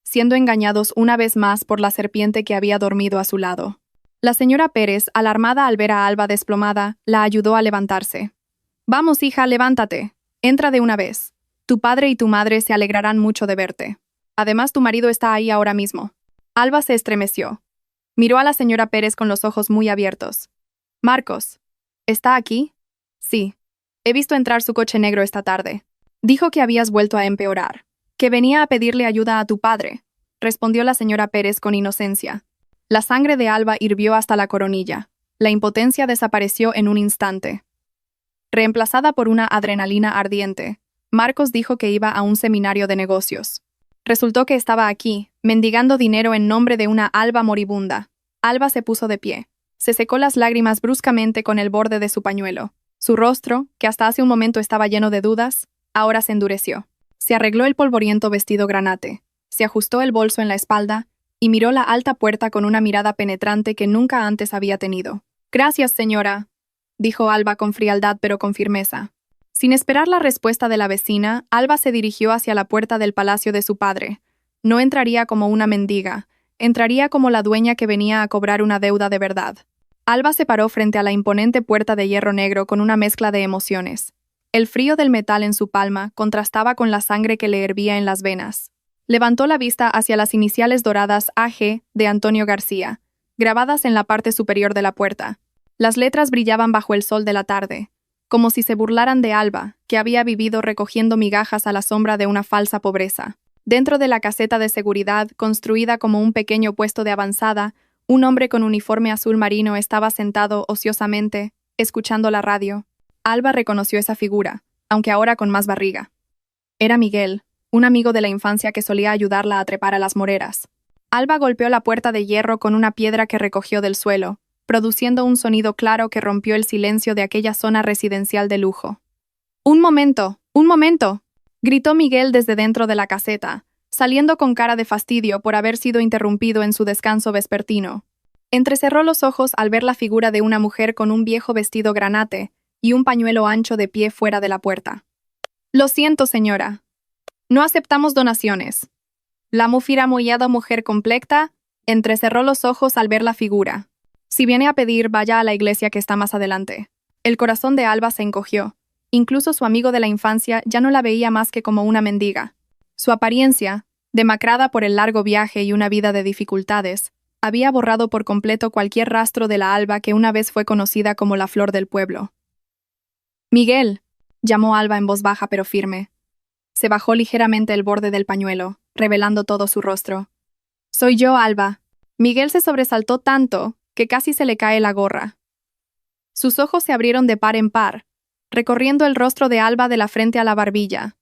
siendo engañados una vez más por la serpiente que había dormido a su lado. La señora Pérez, alarmada al ver a Alba desplomada, la ayudó a levantarse. «Vamos, hija, levántate. Entra de una vez. Tu padre y tu madre se alegrarán mucho de verte. Además, tu marido está ahí ahora mismo». Alba se estremeció. Miró a la señora Pérez con los ojos muy abiertos. «Marcos, ¿está aquí?» «Sí. He visto entrar su coche negro esta tarde. Dijo que habías vuelto a empeorar, que venía a pedirle ayuda a tu padre», respondió la señora Pérez con inocencia. La sangre de Alba hirvió hasta la coronilla. La impotencia desapareció en un instante. Reemplazada por una adrenalina ardiente, Marcos dijo que iba a un seminario de negocios. Resultó que estaba aquí, mendigando dinero en nombre de una Alba moribunda. Alba se puso de pie. Se secó las lágrimas bruscamente con el borde de su pañuelo. Su rostro, que hasta hace un momento estaba lleno de dudas, ahora se endureció. Se arregló el polvoriento vestido granate, se ajustó el bolso en la espalda y miró la alta puerta con una mirada penetrante que nunca antes había tenido. «Gracias, señora», dijo Alba con frialdad pero con firmeza. Sin esperar la respuesta de la vecina, Alba se dirigió hacia la puerta del palacio de su padre. No entraría como una mendiga, entraría como la dueña que venía a cobrar una deuda de verdad. Alba se paró frente a la imponente puerta de hierro negro con una mezcla de emociones. El frío del metal en su palma contrastaba con la sangre que le hervía en las venas. Levantó la vista hacia las iniciales doradas AG de Antonio García, grabadas en la parte superior de la puerta. Las letras brillaban bajo el sol de la tarde, como si se burlaran de Alba, que había vivido recogiendo migajas a la sombra de una falsa pobreza. Dentro de la caseta de seguridad, construida como un pequeño puesto de avanzada, un hombre con uniforme azul marino estaba sentado ociosamente, escuchando la radio. Alba reconoció esa figura, aunque ahora con más barriga. Era Miguel, un amigo de la infancia que solía ayudarla a trepar a las moreras. Alba golpeó la puerta de hierro con una piedra que recogió del suelo, produciendo un sonido claro que rompió el silencio de aquella zona residencial de lujo. «¡Un momento! ¡Un momento!», gritó Miguel desde dentro de la caseta, saliendo con cara de fastidio por haber sido interrumpido en su descanso vespertino. Entrecerró los ojos al ver la figura de una mujer con un viejo vestido granate y un pañuelo ancho de pie fuera de la puerta. «Lo siento, señora. No aceptamos donaciones». La mufiramollada mujer compleja entrecerró los ojos al ver la figura. «Si viene a pedir, vaya a la iglesia que está más adelante». El corazón de Alba se encogió. Incluso su amigo de la infancia ya no la veía más que como una mendiga. Su apariencia, demacrada por el largo viaje y una vida de dificultades, Había borrado por completo cualquier rastro de la Alba que una vez fue conocida como la flor del pueblo. «Miguel», llamó Alba en voz baja pero firme. Se bajó ligeramente el borde del pañuelo, revelando todo su rostro. «Soy yo, Alba». Miguel se sobresaltó tanto que casi se le cae la gorra. Sus ojos se abrieron de par en par, recorriendo el rostro de Alba de la frente a la barbilla.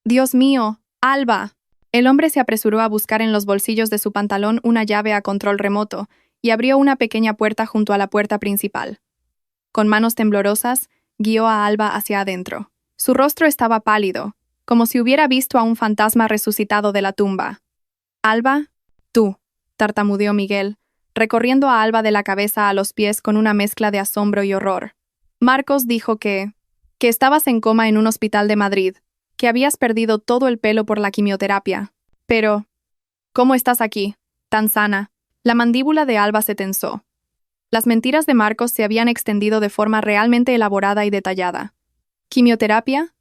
«Dios mío, Alba». El hombre se apresuró a buscar en los bolsillos de su pantalón una llave a control remoto y abrió una pequeña puerta junto a la puerta principal. Con manos temblorosas, guió a Alba hacia adentro. Su rostro estaba pálido, como si hubiera visto a un fantasma resucitado de la tumba. «Alba, tú», tartamudeó Miguel, recorriendo a Alba de la cabeza a los pies con una mezcla de asombro y horror. «Marcos dijo que estabas en coma en un hospital de Madrid, que habías perdido todo el pelo por la quimioterapia. Pero, ¿cómo estás aquí, tan sana?» La mandíbula de Alba se tensó. Las mentiras de Marcos se habían extendido de forma realmente elaborada y detallada. ¿Quimioterapia?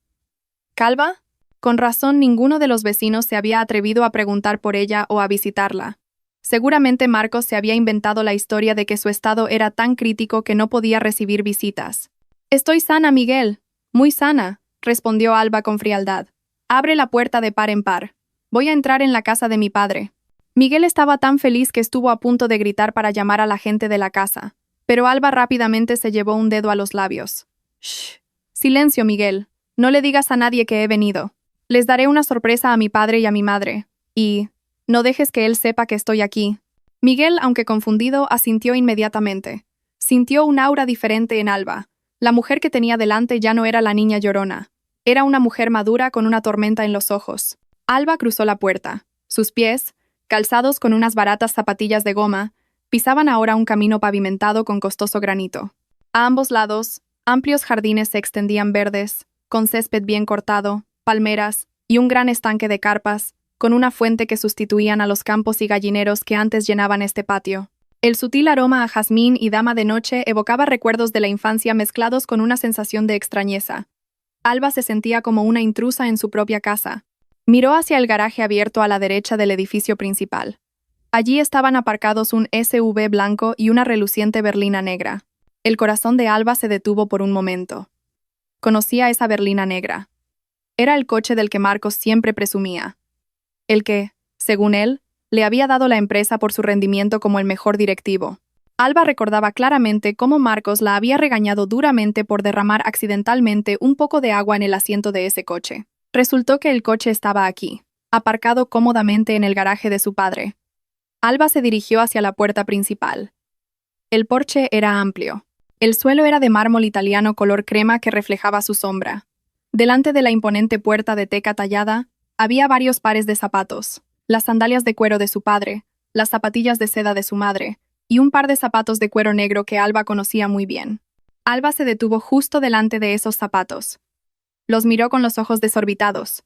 ¿Calva? Con razón, ninguno de los vecinos se había atrevido a preguntar por ella o a visitarla. Seguramente Marcos se había inventado la historia de que su estado era tan crítico que no podía recibir visitas. «Estoy sana, Miguel. Muy sana», respondió Alba con frialdad. «Abre la puerta de par en par. Voy a entrar en la casa de mi padre». Miguel estaba tan feliz que estuvo a punto de gritar para llamar a la gente de la casa, pero Alba rápidamente se llevó un dedo a los labios. «Shh. Silencio, Miguel. No le digas a nadie que he venido. Les daré una sorpresa a mi padre y a mi madre. Y no dejes que él sepa que estoy aquí». Miguel, aunque confundido, asintió inmediatamente. Sintió un aura diferente en Alba. La mujer que tenía delante ya no era la niña llorona. Era una mujer madura con una tormenta en los ojos. Alba cruzó la puerta. Sus pies, calzados con unas baratas zapatillas de goma, pisaban ahora un camino pavimentado con costoso granito. A ambos lados, amplios jardines se extendían verdes, con césped bien cortado, palmeras y un gran estanque de carpas, con una fuente que sustituían a los campos y gallineros que antes llenaban este patio. El sutil aroma a jazmín y dama de noche evocaba recuerdos de la infancia mezclados con una sensación de extrañeza. Alba se sentía como una intrusa en su propia casa. Miró hacia el garaje abierto a la derecha del edificio principal. Allí estaban aparcados un SUV blanco y una reluciente berlina negra. El corazón de Alba se detuvo por un momento. Conocía esa berlina negra. Era el coche del que Marcos siempre presumía. El que, según él, le había dado la empresa por su rendimiento como el mejor directivo. Alba recordaba claramente cómo Marcos la había regañado duramente por derramar accidentalmente un poco de agua en el asiento de ese coche. Resultó que el coche estaba aquí, aparcado cómodamente en el garaje de su padre. Alba se dirigió hacia la puerta principal. El porche era amplio. El suelo era de mármol italiano color crema que reflejaba su sombra. Delante de la imponente puerta de teca tallada, había varios pares de zapatos, las sandalias de cuero de su padre, las zapatillas de seda de su madre, y un par de zapatos de cuero negro que Alba conocía muy bien. Alba se detuvo justo delante de esos zapatos. Los miró con los ojos desorbitados.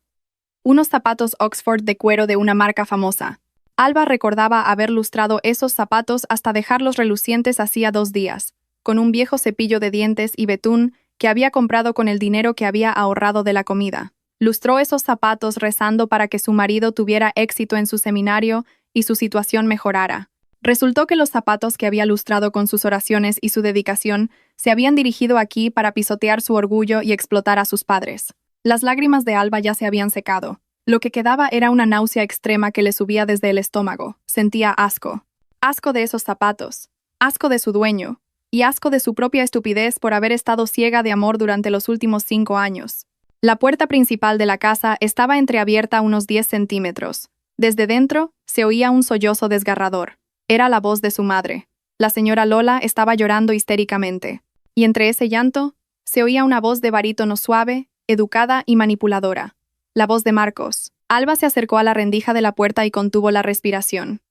Unos zapatos Oxford de cuero de una marca famosa. Alba recordaba haber lustrado esos zapatos hasta dejarlos relucientes hacía 2 días, con un viejo cepillo de dientes y betún que había comprado con el dinero que había ahorrado de la comida. Lustró esos zapatos rezando para que su marido tuviera éxito en su seminario y su situación mejorara. Resultó que los zapatos que había lustrado con sus oraciones y su dedicación se habían dirigido aquí para pisotear su orgullo y explotar a sus padres. Las lágrimas de Alba ya se habían secado. Lo que quedaba era una náusea extrema que le subía desde el estómago. Sentía asco. Asco de esos zapatos. Asco de su dueño. Y asco de su propia estupidez por haber estado ciega de amor durante los últimos 5 años. La puerta principal de la casa estaba entreabierta unos 10 centímetros. Desde dentro se oía un sollozo desgarrador. Era la voz de su madre. La señora Lola estaba llorando histéricamente. Y entre ese llanto, se oía una voz de barítono suave, educada y manipuladora. La voz de Marcos. Alba se acercó a la rendija de la puerta y contuvo la respiración.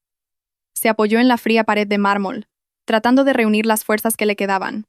Se apoyó en la fría pared de mármol, tratando de reunir las fuerzas que le quedaban.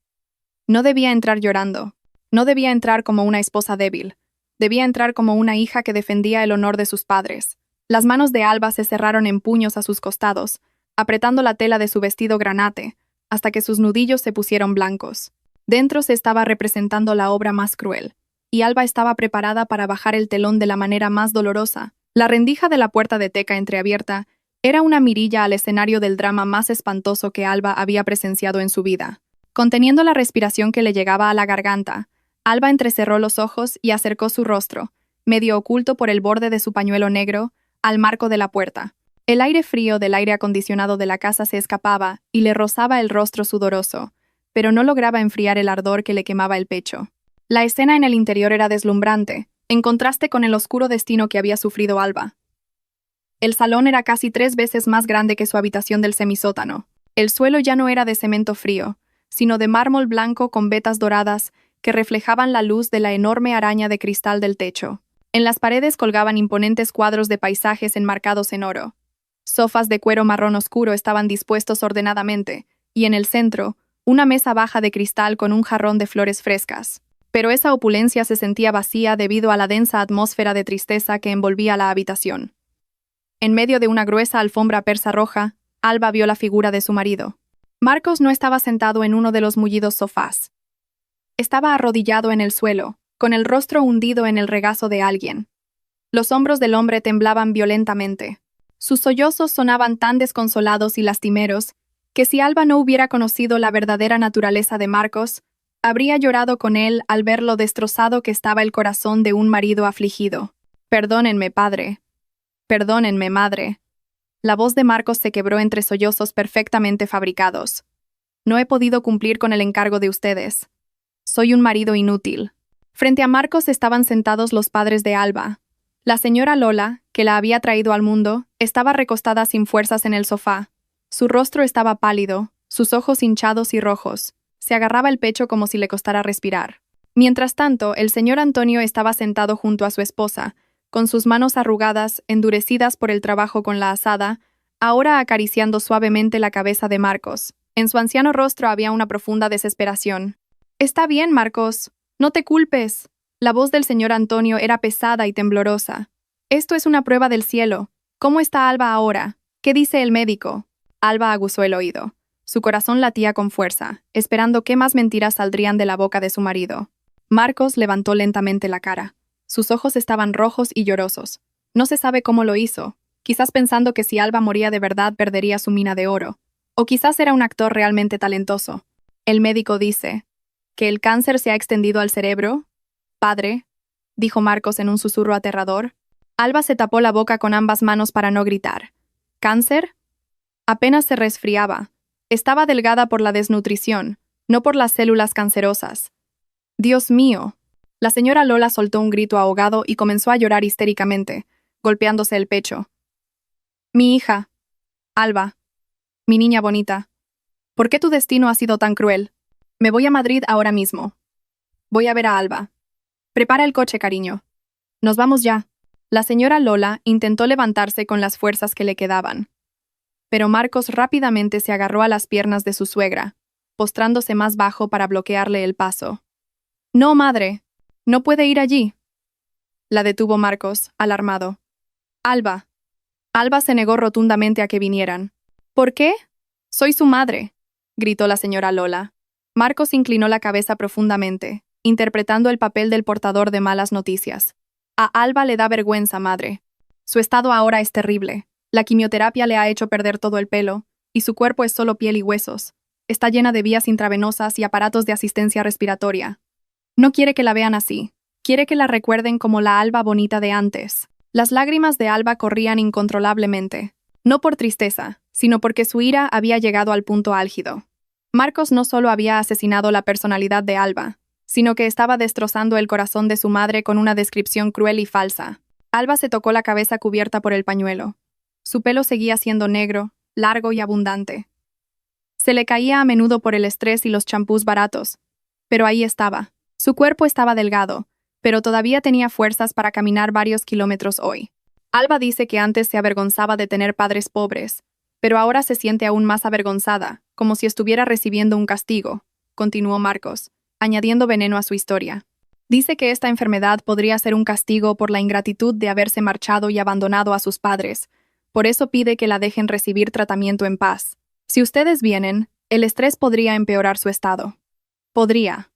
No debía entrar llorando. No debía entrar como una esposa débil. Debía entrar como una hija que defendía el honor de sus padres. Las manos de Alba se cerraron en puños a sus costados, apretando la tela de su vestido granate, hasta que sus nudillos se pusieron blancos. Dentro se estaba representando la obra más cruel, y Alba estaba preparada para bajar el telón de la manera más dolorosa. La rendija de la puerta de teca entreabierta Era una mirilla al escenario del drama más espantoso que Alba había presenciado en su vida. Conteniendo la respiración que le llegaba a la garganta, Alba entrecerró los ojos y acercó su rostro, medio oculto por el borde de su pañuelo negro, al marco de la puerta. El aire frío del aire acondicionado de la casa se escapaba y le rozaba el rostro sudoroso, pero no lograba enfriar el ardor que le quemaba el pecho. La escena en el interior era deslumbrante, en contraste con el oscuro destino que había sufrido Alba. El salón era casi 3 veces más grande que su habitación del semisótano. El suelo ya no era de cemento frío, sino de mármol blanco con vetas doradas que reflejaban la luz de la enorme araña de cristal del techo. En las paredes colgaban imponentes cuadros de paisajes enmarcados en oro. Sofás de cuero marrón oscuro estaban dispuestos ordenadamente, y en el centro, una mesa baja de cristal con un jarrón de flores frescas. Pero esa opulencia se sentía vacía debido a la densa atmósfera de tristeza que envolvía la habitación. En medio de una gruesa alfombra persa roja, Alba vio la figura de su marido. Marcos no estaba sentado en uno de los mullidos sofás. Estaba arrodillado en el suelo, con el rostro hundido en el regazo de alguien. Los hombros del hombre temblaban violentamente. Sus sollozos sonaban tan desconsolados y lastimeros que si Alba no hubiera conocido la verdadera naturaleza de Marcos, habría llorado con él al ver lo destrozado que estaba el corazón de un marido afligido. «Perdónenme, padre. Perdónenme, madre». La voz de Marcos se quebró entre sollozos perfectamente fabricados. «No he podido cumplir con el encargo de ustedes. Soy un marido inútil». Frente a Marcos estaban sentados los padres de Alba. La señora Lola, que la había traído al mundo, estaba recostada sin fuerzas en el sofá. Su rostro estaba pálido, sus ojos hinchados y rojos. Se agarraba el pecho como si le costara respirar. Mientras tanto, el señor Antonio estaba sentado junto a su esposa, con sus manos arrugadas, endurecidas por el trabajo con la azada, ahora acariciando suavemente la cabeza de Marcos. En su anciano rostro había una profunda desesperación. «Está bien, Marcos. No te culpes». La voz del señor Antonio era pesada y temblorosa. «Esto es una prueba del cielo. ¿Cómo está Alba ahora? ¿Qué dice el médico?» Alba aguzó el oído. Su corazón latía con fuerza, esperando qué más mentiras saldrían de la boca de su marido. Marcos levantó lentamente la cara. Sus ojos estaban rojos y llorosos. No se sabe cómo lo hizo, quizás pensando que si Alba moría de verdad perdería su mina de oro. O quizás era un actor realmente talentoso. El médico dice que el cáncer se ha extendido al cerebro. «Padre», dijo Marcos en un susurro aterrador. Alba se tapó la boca con ambas manos para no gritar. «¿Cáncer?» Apenas se resfriaba. Estaba delgada por la desnutrición, no por las células cancerosas. «Dios mío». La señora Lola soltó un grito ahogado y comenzó a llorar histéricamente, golpeándose el pecho. «Mi hija. Alba. Mi niña bonita. ¿Por qué tu destino ha sido tan cruel? Me voy a Madrid ahora mismo. Voy a ver a Alba. Prepara el coche, cariño. Nos vamos ya». La señora Lola intentó levantarse con las fuerzas que le quedaban. Pero Marcos rápidamente se agarró a las piernas de su suegra, postrándose más bajo para bloquearle el paso. «No, madre. No puede ir allí». La detuvo Marcos, alarmado. «Alba». Alba se negó rotundamente a que vinieran. «¿Por qué? Soy su madre», gritó la señora Lola. Marcos inclinó la cabeza profundamente, interpretando el papel del portador de malas noticias. «A Alba le da vergüenza, madre. Su estado ahora es terrible. La quimioterapia le ha hecho perder todo el pelo, y su cuerpo es solo piel y huesos. Está llena de vías intravenosas y aparatos de asistencia respiratoria. No quiere que la vean así. Quiere que la recuerden como la Alba bonita de antes». Las lágrimas de Alba corrían incontrolablemente, no por tristeza, sino porque su ira había llegado al punto álgido. Marcos no solo había asesinado la personalidad de Alba, sino que estaba destrozando el corazón de su madre con una descripción cruel y falsa. Alba se tocó la cabeza cubierta por el pañuelo. Su pelo seguía siendo negro, largo y abundante. Se le caía a menudo por el estrés y los champús baratos, pero ahí estaba. Su cuerpo estaba delgado, pero todavía tenía fuerzas para caminar varios kilómetros hoy. Alba dice que antes se avergonzaba de tener padres pobres, pero ahora se siente aún más avergonzada, como si estuviera recibiendo un castigo, continuó Marcos, añadiendo veneno a su historia. Dice que esta enfermedad podría ser un castigo por la ingratitud de haberse marchado y abandonado a sus padres. Por eso pide que la dejen recibir tratamiento en paz. Si ustedes vienen, el estrés podría empeorar su estado. Podría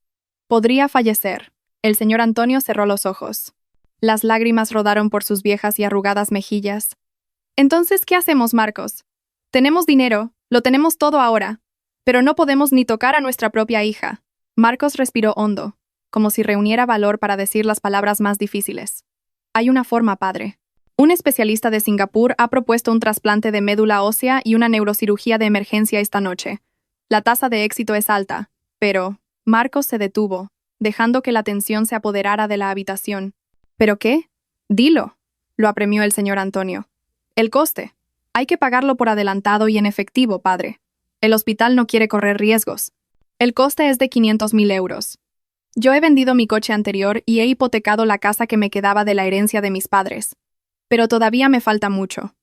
fallecer. El señor Antonio cerró los ojos. Las lágrimas rodaron por sus viejas y arrugadas mejillas. Entonces, ¿qué hacemos, Marcos? Tenemos dinero, lo tenemos todo ahora, pero no podemos ni tocar a nuestra propia hija. Marcos respiró hondo, como si reuniera valor para decir las palabras más difíciles. Hay una forma, padre. Un especialista de Singapur ha propuesto un trasplante de médula ósea y una neurocirugía de emergencia esta noche. La tasa de éxito es alta, pero Marcos se detuvo, dejando que la tensión se apoderara de la habitación. ¿Pero qué? Dilo, lo apremió el señor Antonio. El coste. Hay que pagarlo por adelantado y en efectivo, padre. El hospital no quiere correr riesgos. El coste es de 500.000 euros. Yo he vendido mi coche anterior y he hipotecado la casa que me quedaba de la herencia de mis padres. Pero todavía me falta mucho.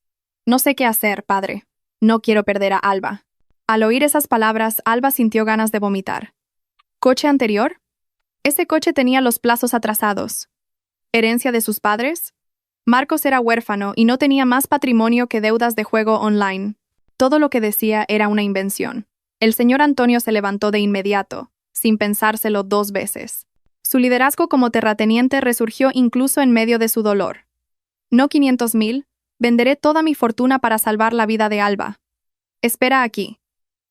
No sé qué hacer, padre. No quiero perder a Alba. Al oír esas palabras, Alba sintió ganas de vomitar. ¿Coche anterior? Ese coche tenía los plazos atrasados. ¿Herencia de sus padres? Marcos era huérfano y no tenía más patrimonio que deudas de juego online. Todo lo que decía era una invención. El señor Antonio se levantó de inmediato, sin pensárselo 2 veces. Su liderazgo como terrateniente resurgió incluso en medio de su dolor. No 500.000, venderé toda mi fortuna para salvar la vida de Alba. Espera aquí.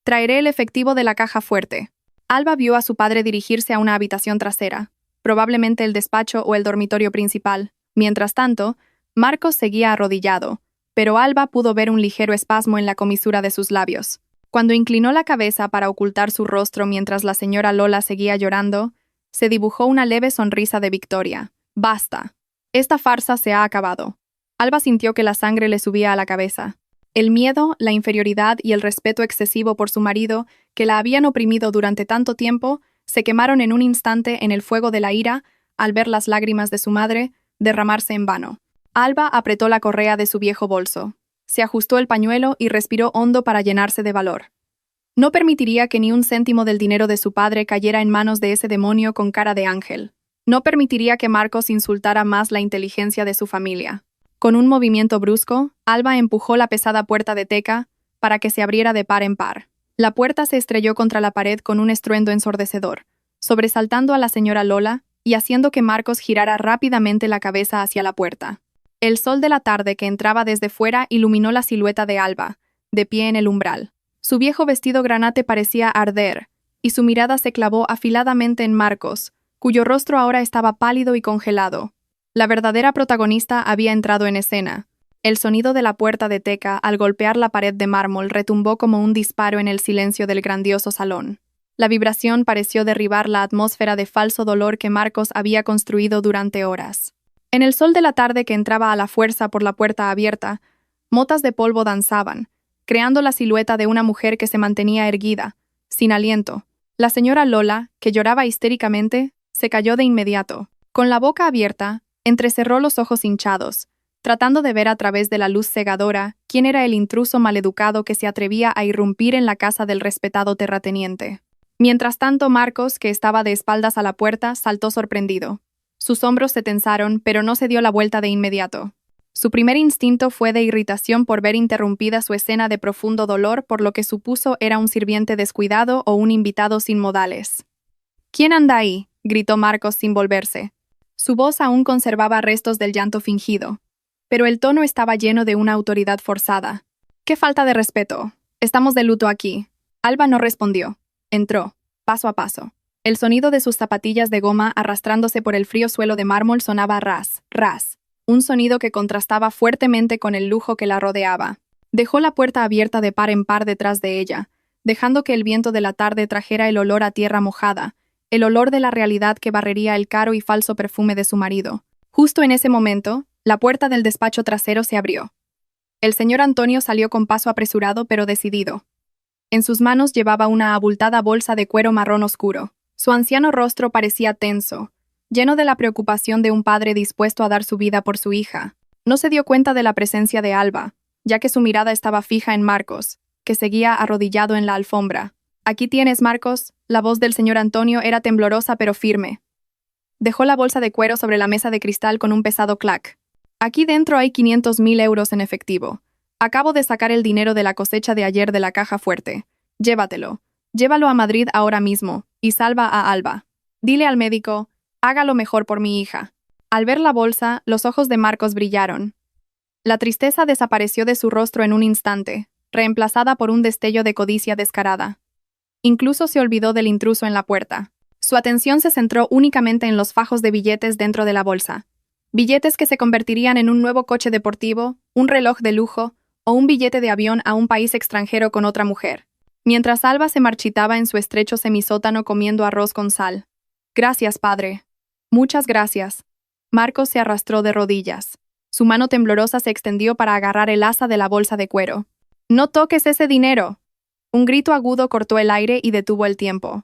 Traeré el efectivo de la caja fuerte. Alba vio a su padre dirigirse a una habitación trasera, probablemente el despacho o el dormitorio principal. Mientras tanto, Marcos seguía arrodillado, pero Alba pudo ver un ligero espasmo en la comisura de sus labios. Cuando inclinó la cabeza para ocultar su rostro mientras la señora Lola seguía llorando, se dibujó una leve sonrisa de victoria. Basta. Esta farsa se ha acabado. Alba sintió que la sangre le subía a la cabeza. El miedo, la inferioridad y el respeto excesivo por su marido, que la habían oprimido durante tanto tiempo, se quemaron en un instante en el fuego de la ira al ver las lágrimas de su madre derramarse en vano. Alba apretó la correa de su viejo bolso. Se ajustó el pañuelo y respiró hondo para llenarse de valor. No permitiría que ni un céntimo del dinero de su padre cayera en manos de ese demonio con cara de ángel. No permitiría que Marcos insultara más la inteligencia de su familia. Con un movimiento brusco, Alba empujó la pesada puerta de teca para que se abriera de par en par. La puerta se estrelló contra la pared con un estruendo ensordecedor, sobresaltando a la señora Lola y haciendo que Marcos girara rápidamente la cabeza hacia la puerta. El sol de la tarde que entraba desde fuera iluminó la silueta de Alba, de pie en el umbral. Su viejo vestido granate parecía arder, y su mirada se clavó afiladamente en Marcos, cuyo rostro ahora estaba pálido y congelado. La verdadera protagonista había entrado en escena. El sonido de la puerta de teca al golpear la pared de mármol retumbó como un disparo en el silencio del grandioso salón. La vibración pareció derribar la atmósfera de falso dolor que Marcos había construido durante horas. En el sol de la tarde que entraba a la fuerza por la puerta abierta, motas de polvo danzaban, creando la silueta de una mujer que se mantenía erguida, sin aliento. La señora Lola, que lloraba histéricamente, se cayó de inmediato. Con la boca abierta, entrecerró los ojos hinchados, tratando de ver a través de la luz cegadora quién era el intruso maleducado que se atrevía a irrumpir en la casa del respetado terrateniente. Mientras tanto, Marcos, que estaba de espaldas a la puerta, saltó sorprendido. Sus hombros se tensaron, pero no se dio la vuelta de inmediato. Su primer instinto fue de irritación por ver interrumpida su escena de profundo dolor por lo que supuso era un sirviente descuidado o un invitado sin modales. «¿Quién anda ahí?», gritó Marcos sin volverse. Su voz aún conservaba restos del llanto fingido, pero el tono estaba lleno de una autoridad forzada. «¡Qué falta de respeto! Estamos de luto aquí». Alba no respondió. Entró, paso a paso. El sonido de sus zapatillas de goma arrastrándose por el frío suelo de mármol sonaba ras, ras, un sonido que contrastaba fuertemente con el lujo que la rodeaba. Dejó la puerta abierta de par en par detrás de ella, dejando que el viento de la tarde trajera el olor a tierra mojada, el olor de la realidad que barrería el caro y falso perfume de su marido. Justo en ese momento, la puerta del despacho trasero se abrió. El señor Antonio salió con paso apresurado pero decidido. En sus manos llevaba una abultada bolsa de cuero marrón oscuro. Su anciano rostro parecía tenso, lleno de la preocupación de un padre dispuesto a dar su vida por su hija. No se dio cuenta de la presencia de Alba, ya que su mirada estaba fija en Marcos, que seguía arrodillado en la alfombra. «Aquí tienes, Marcos», la voz del señor Antonio era temblorosa pero firme. Dejó la bolsa de cuero sobre la mesa de cristal con un pesado clac. «Aquí dentro hay 500.000 euros en efectivo. Acabo de sacar el dinero de la cosecha de ayer de la caja fuerte. Llévatelo. Llévalo a Madrid ahora mismo y salva a Alba. Dile al médico, haga lo mejor por mi hija». Al ver la bolsa, los ojos de Marcos brillaron. La tristeza desapareció de su rostro en un instante, reemplazada por un destello de codicia descarada. Incluso se olvidó del intruso en la puerta. Su atención se centró únicamente en los fajos de billetes dentro de la bolsa. Billetes que se convertirían en un nuevo coche deportivo, un reloj de lujo o un billete de avión a un país extranjero con otra mujer. Mientras Alba se marchitaba en su estrecho semisótano comiendo arroz con sal. Gracias, padre. Muchas gracias. Marcos se arrastró de rodillas. Su mano temblorosa se extendió para agarrar el asa de la bolsa de cuero. ¡No toques ese dinero! Un grito agudo cortó el aire y detuvo el tiempo.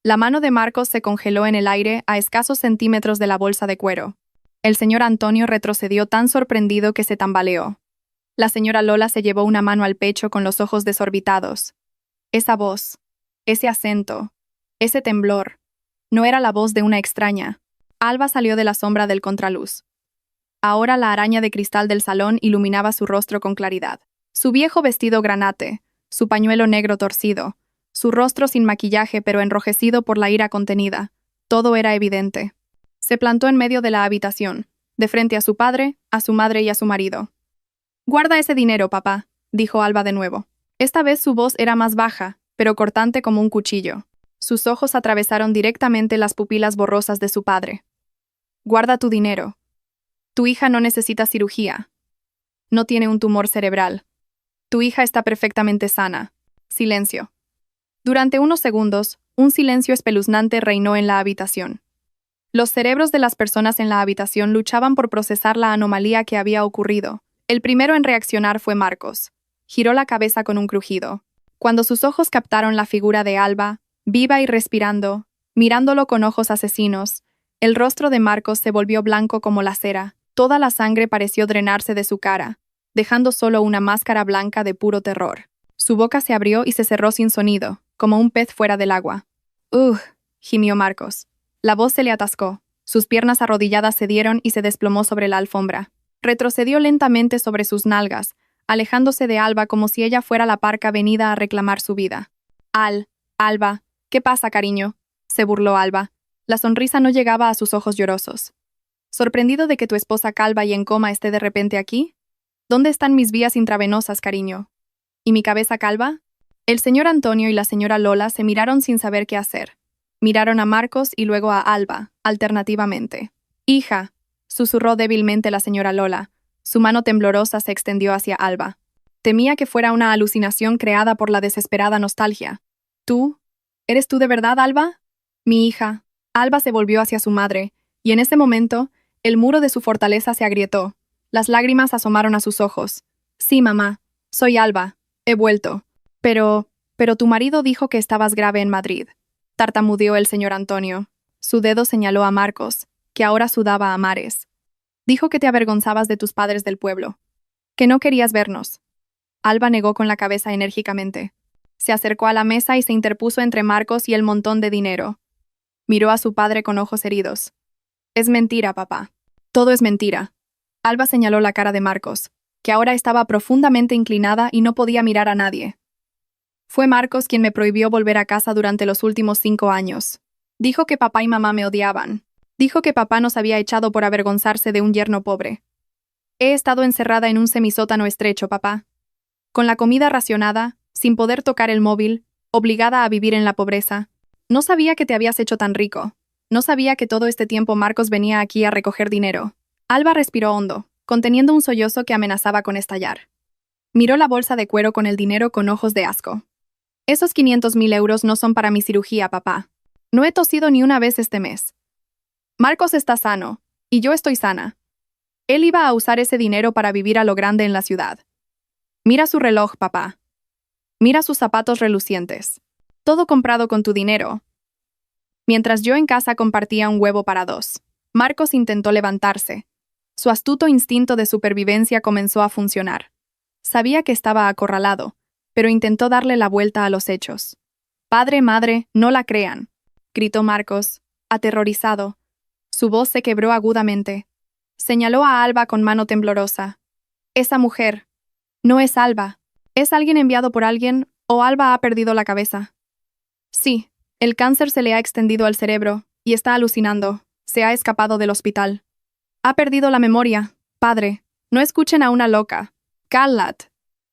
La mano de Marcos se congeló en el aire a escasos centímetros de la bolsa de cuero. El señor Antonio retrocedió tan sorprendido que se tambaleó. La señora Lola se llevó una mano al pecho con los ojos desorbitados. Esa voz, ese acento, ese temblor, no era la voz de una extraña. Alba salió de la sombra del contraluz. Ahora la araña de cristal del salón iluminaba su rostro con claridad. Su viejo vestido granate, su pañuelo negro torcido, su rostro sin maquillaje pero enrojecido por la ira contenida. Todo era evidente. Se plantó en medio de la habitación, de frente a su padre, a su madre y a su marido. «Guarda ese dinero, papá», dijo Alba de nuevo. Esta vez su voz era más baja, pero cortante como un cuchillo. Sus ojos atravesaron directamente las pupilas borrosas de su padre. «Guarda tu dinero. Tu hija no necesita cirugía. No tiene un tumor cerebral. Tu hija está perfectamente sana». Silencio. Durante unos segundos, un silencio espeluznante reinó en la habitación. Los cerebros de las personas en la habitación luchaban por procesar la anomalía que había ocurrido. El primero en reaccionar fue Marcos. Giró la cabeza con un crujido. Cuando sus ojos captaron la figura de Alba, viva y respirando, mirándolo con ojos asesinos, el rostro de Marcos se volvió blanco como la cera. Toda la sangre pareció drenarse de su cara, dejando solo una máscara blanca de puro terror. Su boca se abrió y se cerró sin sonido, como un pez fuera del agua. Gimió Marcos. La voz se le atascó. Sus piernas arrodilladas cedieron y se desplomó sobre la alfombra. Retrocedió lentamente sobre sus nalgas, alejándose de Alba como si ella fuera la parca venida a reclamar su vida. Alba, ¿qué pasa, cariño?», se burló Alba. La sonrisa no llegaba a sus ojos llorosos. «¿Sorprendido de que tu esposa calva y en coma esté de repente aquí? ¿Dónde están mis vías intravenosas, cariño? ¿Y mi cabeza calva?». El señor Antonio y la señora Lola se miraron sin saber qué hacer. Miraron a Marcos y luego a Alba, alternativamente. «Hija», susurró débilmente la señora Lola. Su mano temblorosa se extendió hacia Alba. Temía que fuera una alucinación creada por la desesperada nostalgia. «¿Tú? ¿Eres tú de verdad, Alba?». «Mi hija». Alba se volvió hacia su madre, y en ese momento, el muro de su fortaleza se agrietó. Las lágrimas asomaron a sus ojos. «Sí, mamá. Soy Alba. He vuelto. Pero tu marido dijo que estabas grave en Madrid», tartamudeó el señor Antonio. Su dedo señaló a Marcos, que ahora sudaba a mares. «Dijo que te avergonzabas de tus padres del pueblo. Que no querías vernos». Alba negó con la cabeza enérgicamente. Se acercó a la mesa y se interpuso entre Marcos y el montón de dinero. Miró a su padre con ojos heridos. «Es mentira, papá. Todo es mentira». Alba señaló la cara de Marcos, que ahora estaba profundamente inclinada y no podía mirar a nadie. «Fue Marcos quien me prohibió volver a casa durante los últimos 5 años. Dijo que papá y mamá me odiaban. Dijo que papá nos había echado por avergonzarse de un yerno pobre. He estado encerrada en un semisótano estrecho, papá. Con la comida racionada, sin poder tocar el móvil, obligada a vivir en la pobreza. No sabía que te habías hecho tan rico. No sabía que todo este tiempo Marcos venía aquí a recoger dinero». Alba respiró hondo, conteniendo un sollozo que amenazaba con estallar. Miró la bolsa de cuero con el dinero con ojos de asco. «Esos 500.000 euros no son para mi cirugía, papá. No he tosido ni una vez este mes. Marcos está sano, y yo estoy sana. Él iba a usar ese dinero para vivir a lo grande en la ciudad. Mira su reloj, papá. Mira sus zapatos relucientes. Todo comprado con tu dinero». Mientras yo en casa compartía un huevo para 2, Marcos intentó levantarse. Su astuto instinto de supervivencia comenzó a funcionar. Sabía que estaba acorralado, pero intentó darle la vuelta a los hechos. «Padre, madre, no la crean», gritó Marcos, aterrorizado. Su voz se quebró agudamente. Señaló a Alba con mano temblorosa. «Esa mujer. No es Alba. ¿Es alguien enviado por alguien o Alba ha perdido la cabeza?» «Sí, el cáncer se le ha extendido al cerebro y está alucinando. Se ha escapado del hospital. Ha perdido la memoria, padre. No escuchen a una loca. Callat.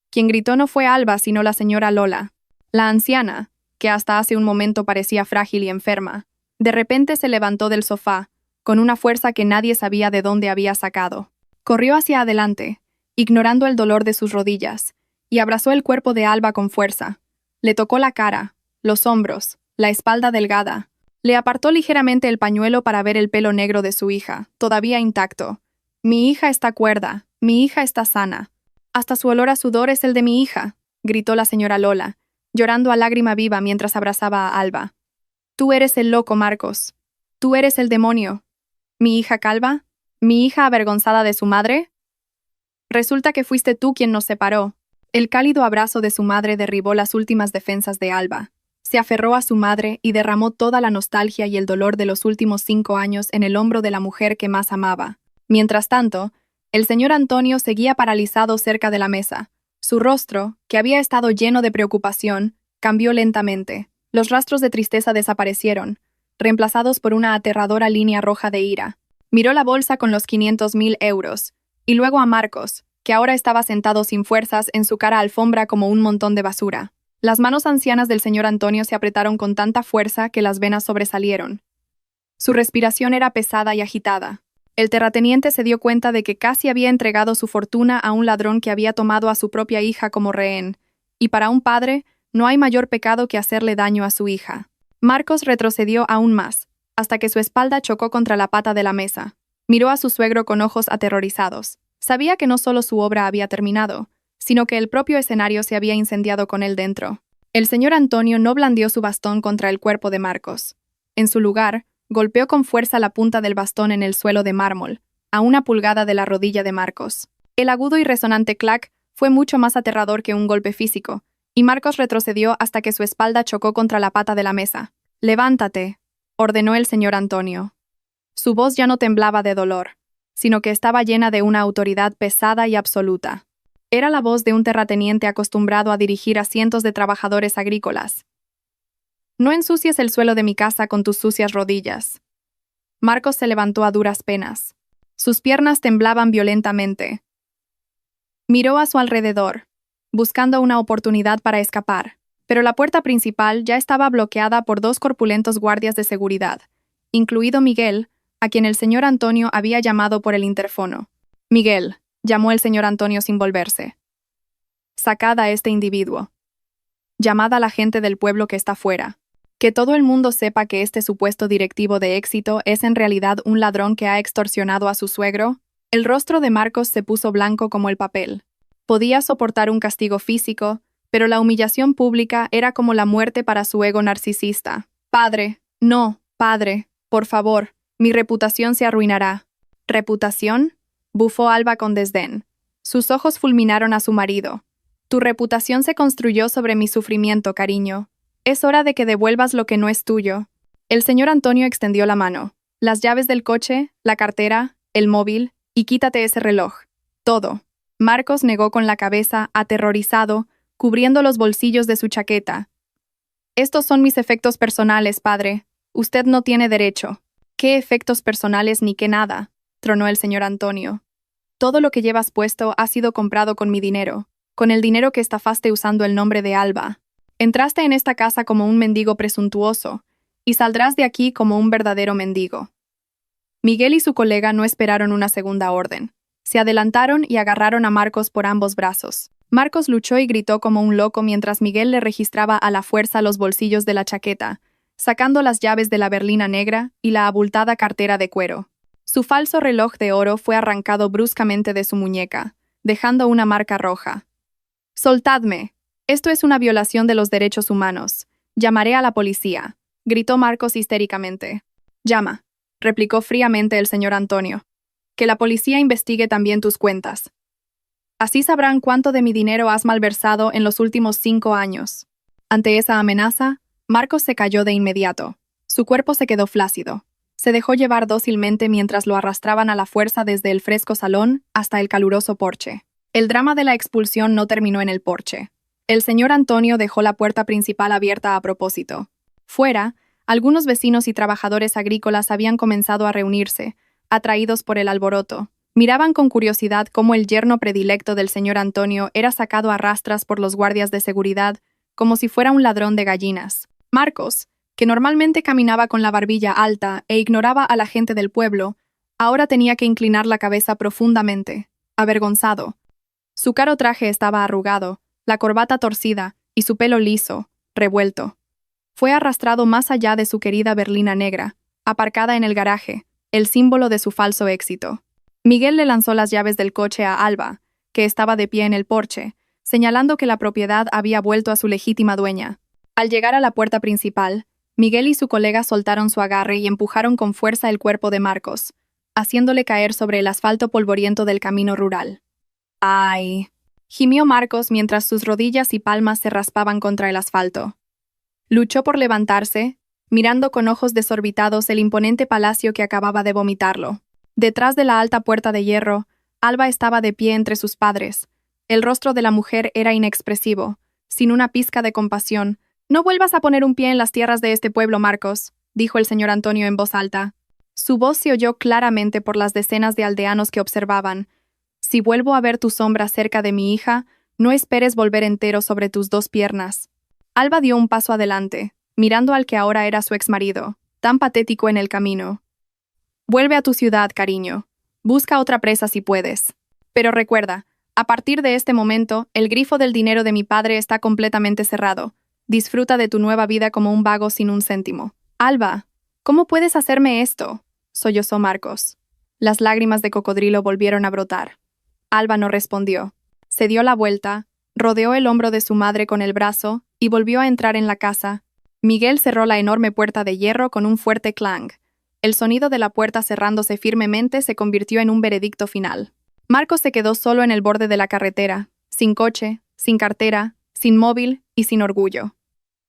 Quien gritó no fue Alba, sino la señora Lola. La anciana, que hasta hace un momento parecía frágil y enferma, de repente se levantó del sofá, con una fuerza que nadie sabía de dónde había sacado. Corrió hacia adelante, ignorando el dolor de sus rodillas, y abrazó el cuerpo de Alba con fuerza. Le tocó la cara, los hombros, la espalda delgada. Le apartó ligeramente el pañuelo para ver el pelo negro de su hija, todavía intacto. Mi hija está cuerda, mi hija está sana. Hasta su olor a sudor es el de mi hija, gritó la señora Lola, llorando a lágrima viva mientras abrazaba a Alba. Tú eres el loco, Marcos. Tú eres el demonio. ¿Mi hija calva? ¿Mi hija avergonzada de su madre? Resulta que fuiste tú quien nos separó. El cálido abrazo de su madre derribó las últimas defensas de Alba. Se aferró a su madre y derramó toda la nostalgia y el dolor de los últimos 5 años en el hombro de la mujer que más amaba. Mientras tanto, el señor Antonio seguía paralizado cerca de la mesa. Su rostro, que había estado lleno de preocupación, cambió lentamente. Los rastros de tristeza desaparecieron, reemplazados por una aterradora línea roja de ira. Miró la bolsa con los 500.000 euros, y luego a Marcos, que ahora estaba sentado sin fuerzas en su cara alfombra como un montón de basura. Las manos ancianas del señor Antonio se apretaron con tanta fuerza que las venas sobresalieron. Su respiración era pesada y agitada. El terrateniente se dio cuenta de que casi había entregado su fortuna a un ladrón que había tomado a su propia hija como rehén, y para un padre no hay mayor pecado que hacerle daño a su hija. Marcos retrocedió aún más, hasta que su espalda chocó contra la pata de la mesa. Miró a su suegro con ojos aterrorizados. Sabía que no solo su obra había terminado, sino que el propio escenario se había incendiado con él dentro. El señor Antonio no blandió su bastón contra el cuerpo de Marcos. En su lugar, golpeó con fuerza la punta del bastón en el suelo de mármol, a 1 pulgada de la rodilla de Marcos. El agudo y resonante clac fue mucho más aterrador que un golpe físico, y Marcos retrocedió hasta que su espalda chocó contra la pata de la mesa. «Levántate», ordenó el señor Antonio. Su voz ya no temblaba de dolor, sino que estaba llena de una autoridad pesada y absoluta. Era la voz de un terrateniente acostumbrado a dirigir a cientos de trabajadores agrícolas. «No ensucies el suelo de mi casa con tus sucias rodillas». Marcos se levantó a duras penas. Sus piernas temblaban violentamente. Miró a su alrededor, buscando una oportunidad para escapar, pero la puerta principal ya estaba bloqueada por 2 corpulentos guardias de seguridad, incluido Miguel, a quien el señor Antonio había llamado por el interfono. «Miguel», llamó el señor Antonio sin volverse. «Sacad a este individuo. Llamad a la gente del pueblo que está fuera. Que todo el mundo sepa que este supuesto directivo de éxito es en realidad un ladrón que ha extorsionado a su suegro». El rostro de Marcos se puso blanco como el papel. Podía soportar un castigo físico, pero la humillación pública era como la muerte para su ego narcisista. «Padre, no, padre, por favor, mi reputación se arruinará». «¿Reputación?», bufó Alba con desdén. Sus ojos fulminaron a su marido. «Tu reputación se construyó sobre mi sufrimiento, cariño. Es hora de que devuelvas lo que no es tuyo». El señor Antonio extendió la mano. «Las llaves del coche, la cartera, el móvil, y quítate ese reloj. Todo». Marcos negó con la cabeza, aterrorizado, cubriendo los bolsillos de su chaqueta. «Estos son mis efectos personales, padre. Usted no tiene derecho». «¿Qué efectos personales ni qué nada?», tronó el señor Antonio. «Todo lo que llevas puesto ha sido comprado con mi dinero, con el dinero que estafaste usando el nombre de Alba. Entraste en esta casa como un mendigo presuntuoso, y saldrás de aquí como un verdadero mendigo». Miguel y su colega no esperaron una segunda orden. Se adelantaron y agarraron a Marcos por ambos brazos. Marcos luchó y gritó como un loco mientras Miguel le registraba a la fuerza los bolsillos de la chaqueta, sacando las llaves de la berlina negra y la abultada cartera de cuero. Su falso reloj de oro fue arrancado bruscamente de su muñeca, dejando una marca roja. «Soltadme. Esto es una violación de los derechos humanos. Llamaré a la policía», gritó Marcos histéricamente. «Llama», replicó fríamente el señor Antonio. «Que la policía investigue también tus cuentas. Así sabrán cuánto de mi dinero has malversado en los últimos 5 años». Ante esa amenaza, Marcos se cayó de inmediato. Su cuerpo se quedó flácido. Se dejó llevar dócilmente mientras lo arrastraban a la fuerza desde el fresco salón hasta el caluroso porche. El drama de la expulsión no terminó en el porche. El señor Antonio dejó la puerta principal abierta a propósito. Fuera, algunos vecinos y trabajadores agrícolas habían comenzado a reunirse, atraídos por el alboroto, Miraban con curiosidad cómo el yerno predilecto del señor Antonio era sacado a rastras por los guardias de seguridad, como si fuera un ladrón de gallinas. Marcos, que normalmente caminaba con la barbilla alta e ignoraba a la gente del pueblo, ahora tenía que inclinar la cabeza profundamente, avergonzado. Su caro traje estaba arrugado, la corbata torcida y su pelo liso, revuelto. Fue arrastrado más allá de su querida berlina negra, aparcada en el garaje, el símbolo de su falso éxito. Miguel le lanzó las llaves del coche a Alba, que estaba de pie en el porche, señalando que la propiedad había vuelto a su legítima dueña. Al llegar a la puerta principal, Miguel y su colega soltaron su agarre y empujaron con fuerza el cuerpo de Marcos, haciéndole caer sobre el asfalto polvoriento del camino rural. ¡Ay! Gimió Marcos mientras sus rodillas y palmas se raspaban contra el asfalto. Luchó por levantarse, mirando con ojos desorbitados el imponente palacio que acababa de vomitarlo. Detrás de la alta puerta de hierro, Alba estaba de pie entre sus padres. El rostro de la mujer era inexpresivo, sin una pizca de compasión. «No vuelvas a poner un pie en las tierras de este pueblo, Marcos», dijo el señor Antonio en voz alta. Su voz se oyó claramente por las decenas de aldeanos que observaban. «Si vuelvo a ver tu sombra cerca de mi hija, no esperes volver entero sobre tus dos piernas». Alba dio un paso adelante, mirando al que ahora era su exmarido, tan patético en el camino. «Vuelve a tu ciudad, cariño. Busca otra presa si puedes. Pero recuerda, a partir de este momento, el grifo del dinero de mi padre está completamente cerrado. Disfruta de tu nueva vida como un vago sin un céntimo». «Alba, ¿cómo puedes hacerme esto?», sollozó Marcos. Las lágrimas de cocodrilo volvieron a brotar. Alba no respondió. Se dio la vuelta, rodeó el hombro de su madre con el brazo y volvió a entrar en la casa. Miguel cerró la enorme puerta de hierro con un fuerte clang. El sonido de la puerta cerrándose firmemente se convirtió en un veredicto final. Marcos se quedó solo en el borde de la carretera, sin coche, sin cartera, sin móvil y sin orgullo.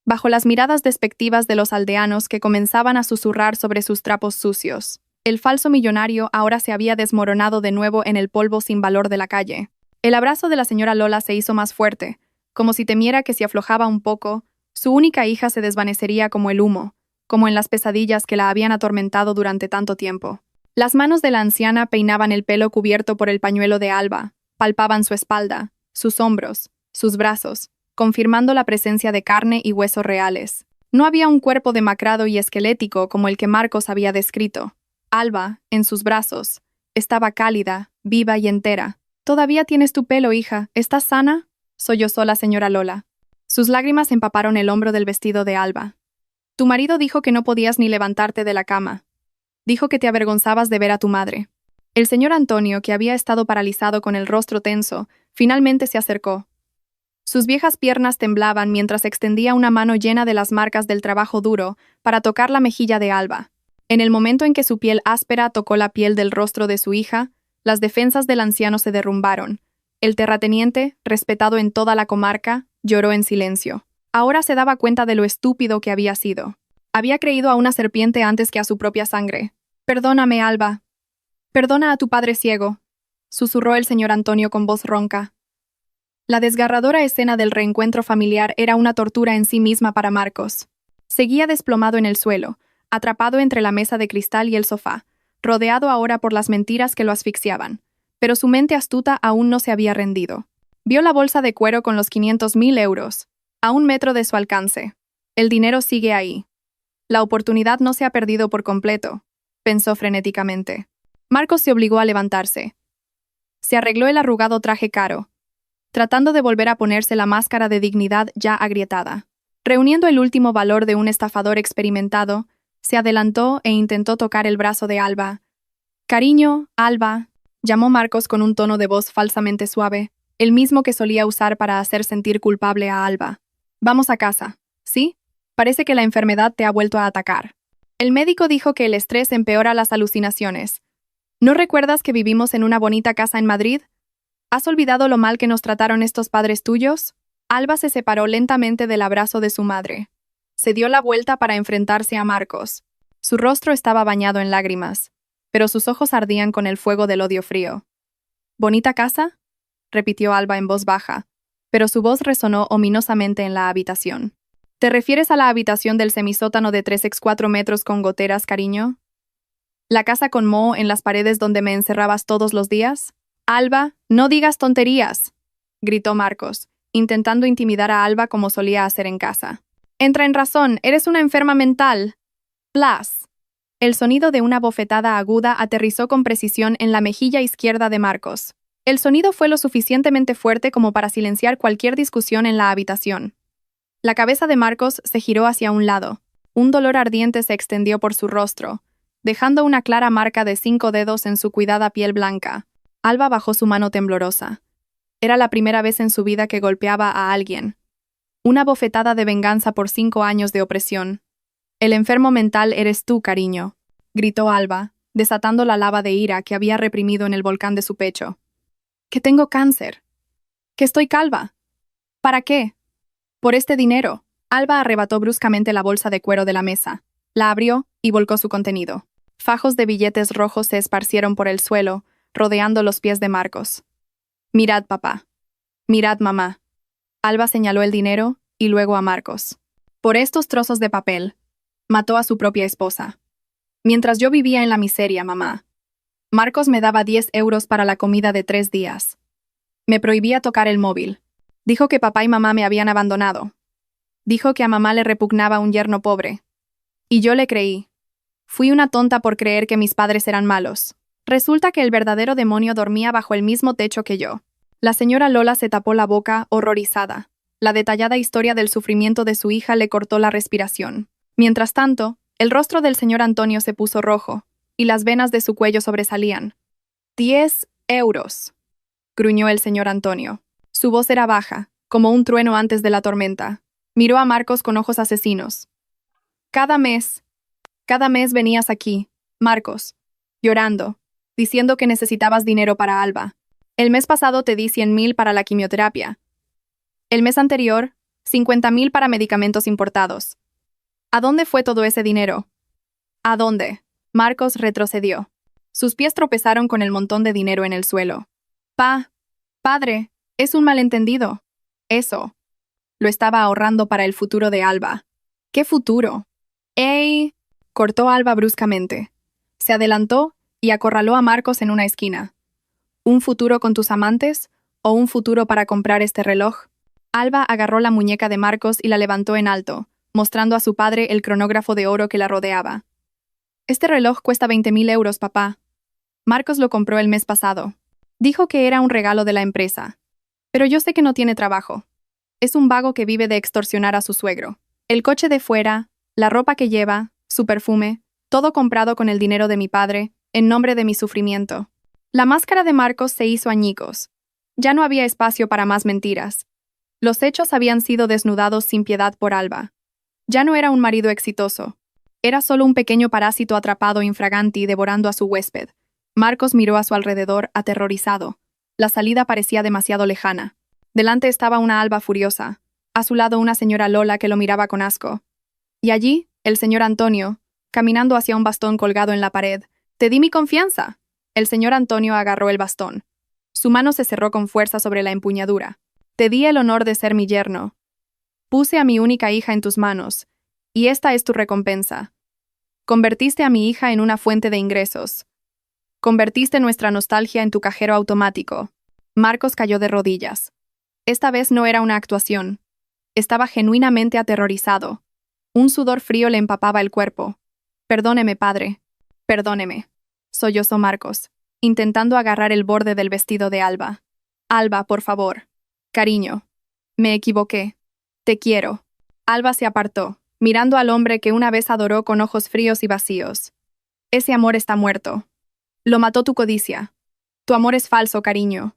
Bajo las miradas despectivas de los aldeanos que comenzaban a susurrar sobre sus trapos sucios, el falso millonario ahora se había desmoronado de nuevo en el polvo sin valor de la calle. El abrazo de la señora Lola se hizo más fuerte, como si temiera que si aflojaba un poco, su única hija se desvanecería como el humo, como en las pesadillas que la habían atormentado durante tanto tiempo. Las manos de la anciana peinaban el pelo cubierto por el pañuelo de Alba, palpaban su espalda, sus hombros, sus brazos, confirmando la presencia de carne y huesos reales. No había un cuerpo demacrado y esquelético como el que Marcos había descrito. Alba, en sus brazos, estaba cálida, viva y entera. «¿Todavía tienes tu pelo, hija? ¿Estás sana?», sollozó la señora Lola. Sus lágrimas empaparon el hombro del vestido de Alba. «Tu marido dijo que no podías ni levantarte de la cama. Dijo que te avergonzabas de ver a tu madre». El señor Antonio, que había estado paralizado con el rostro tenso, finalmente se acercó. Sus viejas piernas temblaban mientras extendía una mano llena de las marcas del trabajo duro para tocar la mejilla de Alba. En el momento en que su piel áspera tocó la piel del rostro de su hija, las defensas del anciano se derrumbaron. El terrateniente, respetado en toda la comarca, lloró en silencio. Ahora se daba cuenta de lo estúpido que había sido. Había creído a una serpiente antes que a su propia sangre. «Perdóname, Alba. Perdona a tu padre ciego», susurró el señor Antonio con voz ronca. La desgarradora escena del reencuentro familiar era una tortura en sí misma para Marcos. Seguía desplomado en el suelo, atrapado entre la mesa de cristal y el sofá, rodeado ahora por las mentiras que lo asfixiaban. Pero su mente astuta aún no se había rendido. Vio la bolsa de cuero con los 500.000 euros, a 1 metro de su alcance. El dinero sigue ahí. La oportunidad no se ha perdido por completo, pensó frenéticamente. Marcos se obligó a levantarse. Se arregló el arrugado traje caro, tratando de volver a ponerse la máscara de dignidad ya agrietada. Reuniendo el último valor de un estafador experimentado, se adelantó e intentó tocar el brazo de Alba. «Cariño, Alba», llamó Marcos con un tono de voz falsamente suave, el mismo que solía usar para hacer sentir culpable a Alba. «Vamos a casa, ¿sí? Parece que la enfermedad te ha vuelto a atacar. El médico dijo que el estrés empeora las alucinaciones. ¿No recuerdas que vivimos en una bonita casa en Madrid? ¿Has olvidado lo mal que nos trataron estos padres tuyos?» Alba se separó lentamente del abrazo de su madre. Se dio la vuelta para enfrentarse a Marcos. Su rostro estaba bañado en lágrimas, pero sus ojos ardían con el fuego del odio frío. «¿Bonita casa?», repitió Alba en voz baja, pero su voz resonó ominosamente en la habitación. «¿Te refieres a la habitación del semisótano de 3x4 metros con goteras, cariño?». ¿La casa con moho en las paredes donde me encerrabas todos los días? Alba, no digas tonterías, gritó Marcos, intentando intimidar a Alba como solía hacer en casa. Entra en razón, eres una enferma mental. Blas. El sonido de una bofetada aguda aterrizó con precisión en la mejilla izquierda de Marcos. El sonido fue lo suficientemente fuerte como para silenciar cualquier discusión en la habitación. La cabeza de Marcos se giró hacia un lado. Un dolor ardiente se extendió por su rostro, dejando una clara marca de 5 dedos en su cuidada piel blanca. Alba bajó su mano temblorosa. Era la primera vez en su vida que golpeaba a alguien. Una bofetada de venganza por 5 años de opresión. El enfermo mental eres tú, cariño, gritó Alba, desatando la lava de ira que había reprimido en el volcán de su pecho. Que tengo cáncer. Que estoy calva. ¿Para qué? Por este dinero. Alba arrebató bruscamente la bolsa de cuero de la mesa, la abrió y volcó su contenido. Fajos de billetes rojos se esparcieron por el suelo, rodeando los pies de Marcos. Mirad, papá. Mirad, mamá. Alba señaló el dinero y luego a Marcos. Por estos trozos de papel, mató a su propia esposa. Mientras yo vivía en la miseria, mamá. Marcos me daba 10 euros para la comida de 3 días. Me prohibía tocar el móvil. Dijo que papá y mamá me habían abandonado. Dijo que a mamá le repugnaba un yerno pobre. Y yo le creí. Fui una tonta por creer que mis padres eran malos. Resulta que el verdadero demonio dormía bajo el mismo techo que yo. La señora Lola se tapó la boca, horrorizada. La detallada historia del sufrimiento de su hija le cortó la respiración. Mientras tanto, el rostro del señor Antonio se puso rojo, y las venas de su cuello sobresalían. 10 euros, gruñó el señor Antonio. Su voz era baja, como un trueno antes de la tormenta. Miró a Marcos con ojos asesinos. Cada mes venías aquí, Marcos, llorando, diciendo que necesitabas dinero para Alba. El mes pasado te di 100.000 para la quimioterapia. El mes anterior, 50.000 para medicamentos importados. ¿A dónde fue todo ese dinero? ¿A dónde? Marcos retrocedió. Sus pies tropezaron con el montón de dinero en el suelo. Padre, es un malentendido. Eso. Lo estaba ahorrando para el futuro de Alba. ¿Qué futuro? ¡Ey! Cortó Alba bruscamente. Se adelantó y acorraló a Marcos en una esquina. ¿Un futuro con tus amantes o un futuro para comprar este reloj? Alba agarró la muñeca de Marcos y la levantó en alto, mostrando a su padre el cronógrafo de oro que la rodeaba. Este reloj cuesta 20.000 euros, papá. Marcos lo compró el mes pasado. Dijo que era un regalo de la empresa. Pero yo sé que no tiene trabajo. Es un vago que vive de extorsionar a su suegro. El coche de fuera, la ropa que lleva, su perfume, todo comprado con el dinero de mi padre, en nombre de mi sufrimiento. La máscara de Marcos se hizo añicos. Ya no había espacio para más mentiras. Los hechos habían sido desnudados sin piedad por Alba. Ya no era un marido exitoso. Era solo un pequeño parásito atrapado infraganti devorando a su huésped. Marcos miró a su alrededor, aterrorizado. La salida parecía demasiado lejana. Delante estaba una Alba furiosa. A su lado una señora Lola que lo miraba con asco. Y allí, el señor Antonio, caminando hacia un bastón colgado en la pared. «Te di mi confianza». El señor Antonio agarró el bastón. Su mano se cerró con fuerza sobre la empuñadura. «Te di el honor de ser mi yerno. Puse a mi única hija en tus manos, y esta es tu recompensa. Convertiste a mi hija en una fuente de ingresos. Convertiste nuestra nostalgia en tu cajero automático». Marcos cayó de rodillas. Esta vez no era una actuación. Estaba genuinamente aterrorizado. Un sudor frío le empapaba el cuerpo. «Perdóneme, padre. Perdóneme», sollozó Marcos, intentando agarrar el borde del vestido de Alba. «Alba, por favor. Cariño. Me equivoqué. Te quiero». Alba se apartó, mirando al hombre que una vez adoró con ojos fríos y vacíos. «Ese amor está muerto. Lo mató tu codicia. Tu amor es falso, cariño.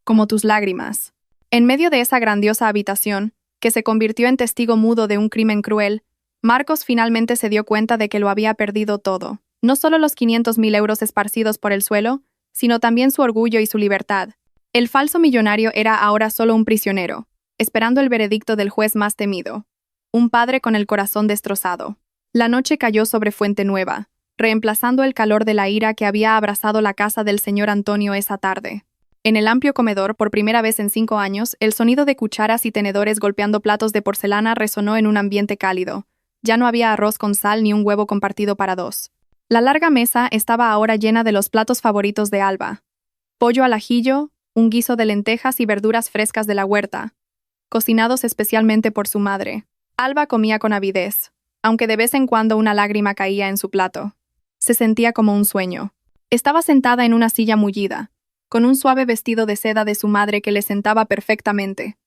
Como tus lágrimas». En medio de esa grandiosa habitación, que se convirtió en testigo mudo de un crimen cruel, Marcos finalmente se dio cuenta de que lo había perdido todo. No solo los 500.000 euros esparcidos por el suelo, sino también su orgullo y su libertad. El falso millonario era ahora solo un prisionero, esperando el veredicto del juez más temido. Un padre con el corazón destrozado. La noche cayó sobre Fuente Nueva, reemplazando el calor de la ira que había abrazado la casa del señor Antonio esa tarde. En el amplio comedor, por primera vez en 5 años, el sonido de cucharas y tenedores golpeando platos de porcelana resonó en un ambiente cálido. Ya no había arroz con sal ni un huevo compartido para 2. La larga mesa estaba ahora llena de los platos favoritos de Alba. Pollo al ajillo, un guiso de lentejas y verduras frescas de la huerta, cocinados especialmente por su madre. Alba comía con avidez, aunque de vez en cuando una lágrima caía en su plato. Se sentía como un sueño. Estaba sentada en una silla mullida, con un suave vestido de seda de su madre que le sentaba perfectamente,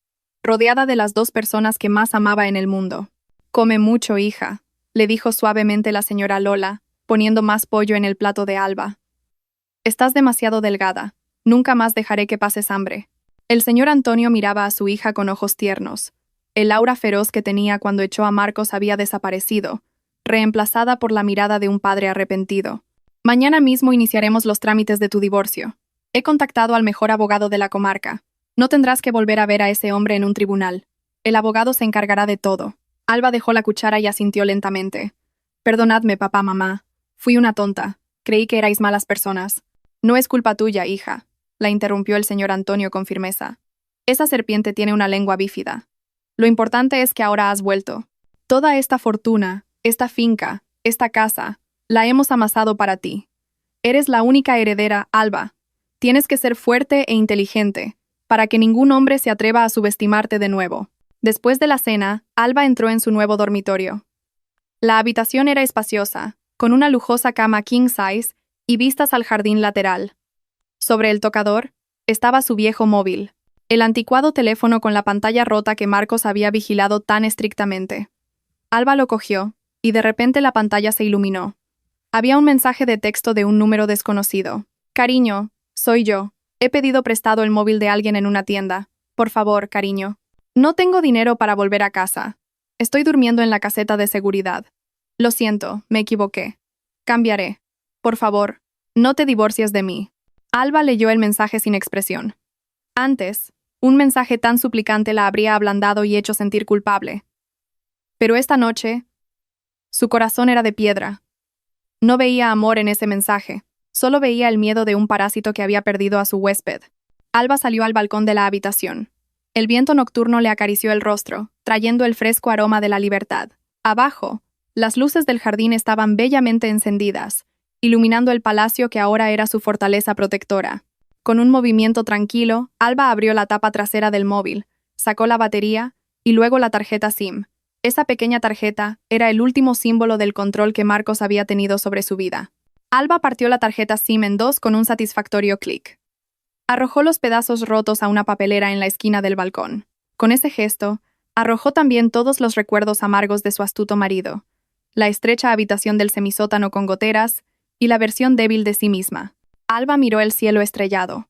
rodeada de las dos personas que más amaba en el mundo. «Come mucho, hija», le dijo suavemente la señora Lola, poniendo más pollo en el plato de Alba. «Estás demasiado delgada. Nunca más dejaré que pases hambre». El señor Antonio miraba a su hija con ojos tiernos. El aura feroz que tenía cuando echó a Marcos había desaparecido, reemplazada por la mirada de un padre arrepentido. «Mañana mismo iniciaremos los trámites de tu divorcio. He contactado al mejor abogado de la comarca. No tendrás que volver a ver a ese hombre en un tribunal. El abogado se encargará de todo». Alba dejó la cuchara y asintió lentamente. «Perdonadme, papá, mamá. Fui una tonta. Creí que erais malas personas». «No es culpa tuya, hija», la interrumpió el señor Antonio con firmeza. «Esa serpiente tiene una lengua bífida. Lo importante es que ahora has vuelto. Toda esta fortuna, esta finca, esta casa, la hemos amasado para ti. Eres la única heredera, Alba. Tienes que ser fuerte e inteligente, para que ningún hombre se atreva a subestimarte de nuevo». Después de la cena, Alba entró en su nuevo dormitorio. La habitación era espaciosa, con una lujosa cama king size y vistas al jardín lateral. Sobre el tocador estaba su viejo móvil, el anticuado teléfono con la pantalla rota que Marcos había vigilado tan estrictamente. Alba lo cogió, y de repente la pantalla se iluminó. Había un mensaje de texto de un número desconocido. «Cariño, soy yo. He pedido prestado el móvil de alguien en una tienda. Por favor, cariño. No tengo dinero para volver a casa. Estoy durmiendo en la caseta de seguridad. Lo siento, me equivoqué. Cambiaré. Por favor, no te divorcies de mí». Alba leyó el mensaje sin expresión. Antes, un mensaje tan suplicante la habría ablandado y hecho sentir culpable. Pero esta noche, su corazón era de piedra. No veía amor en ese mensaje, solo veía el miedo de un parásito que había perdido a su huésped. Alba salió al balcón de la habitación. El viento nocturno le acarició el rostro, trayendo el fresco aroma de la libertad. Abajo, las luces del jardín estaban bellamente encendidas, iluminando el palacio que ahora era su fortaleza protectora. Con un movimiento tranquilo, Alba abrió la tapa trasera del móvil, sacó la batería y luego la tarjeta SIM. Esa pequeña tarjeta era el último símbolo del control que Marcos había tenido sobre su vida. Alba partió la tarjeta SIM en dos con un satisfactorio clic. Arrojó los pedazos rotos a una papelera en la esquina del balcón. Con ese gesto, arrojó también todos los recuerdos amargos de su astuto marido, la estrecha habitación del semisótano con goteras y la versión débil de sí misma. Alba miró el cielo estrellado.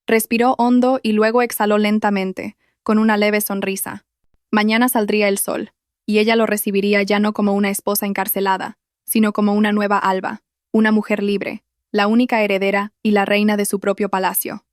Respiró hondo y luego exhaló lentamente, con una leve sonrisa. Mañana saldría el sol, y ella lo recibiría ya no como una esposa encarcelada, sino como una nueva Alba, una mujer libre, la única heredera y la reina de su propio palacio.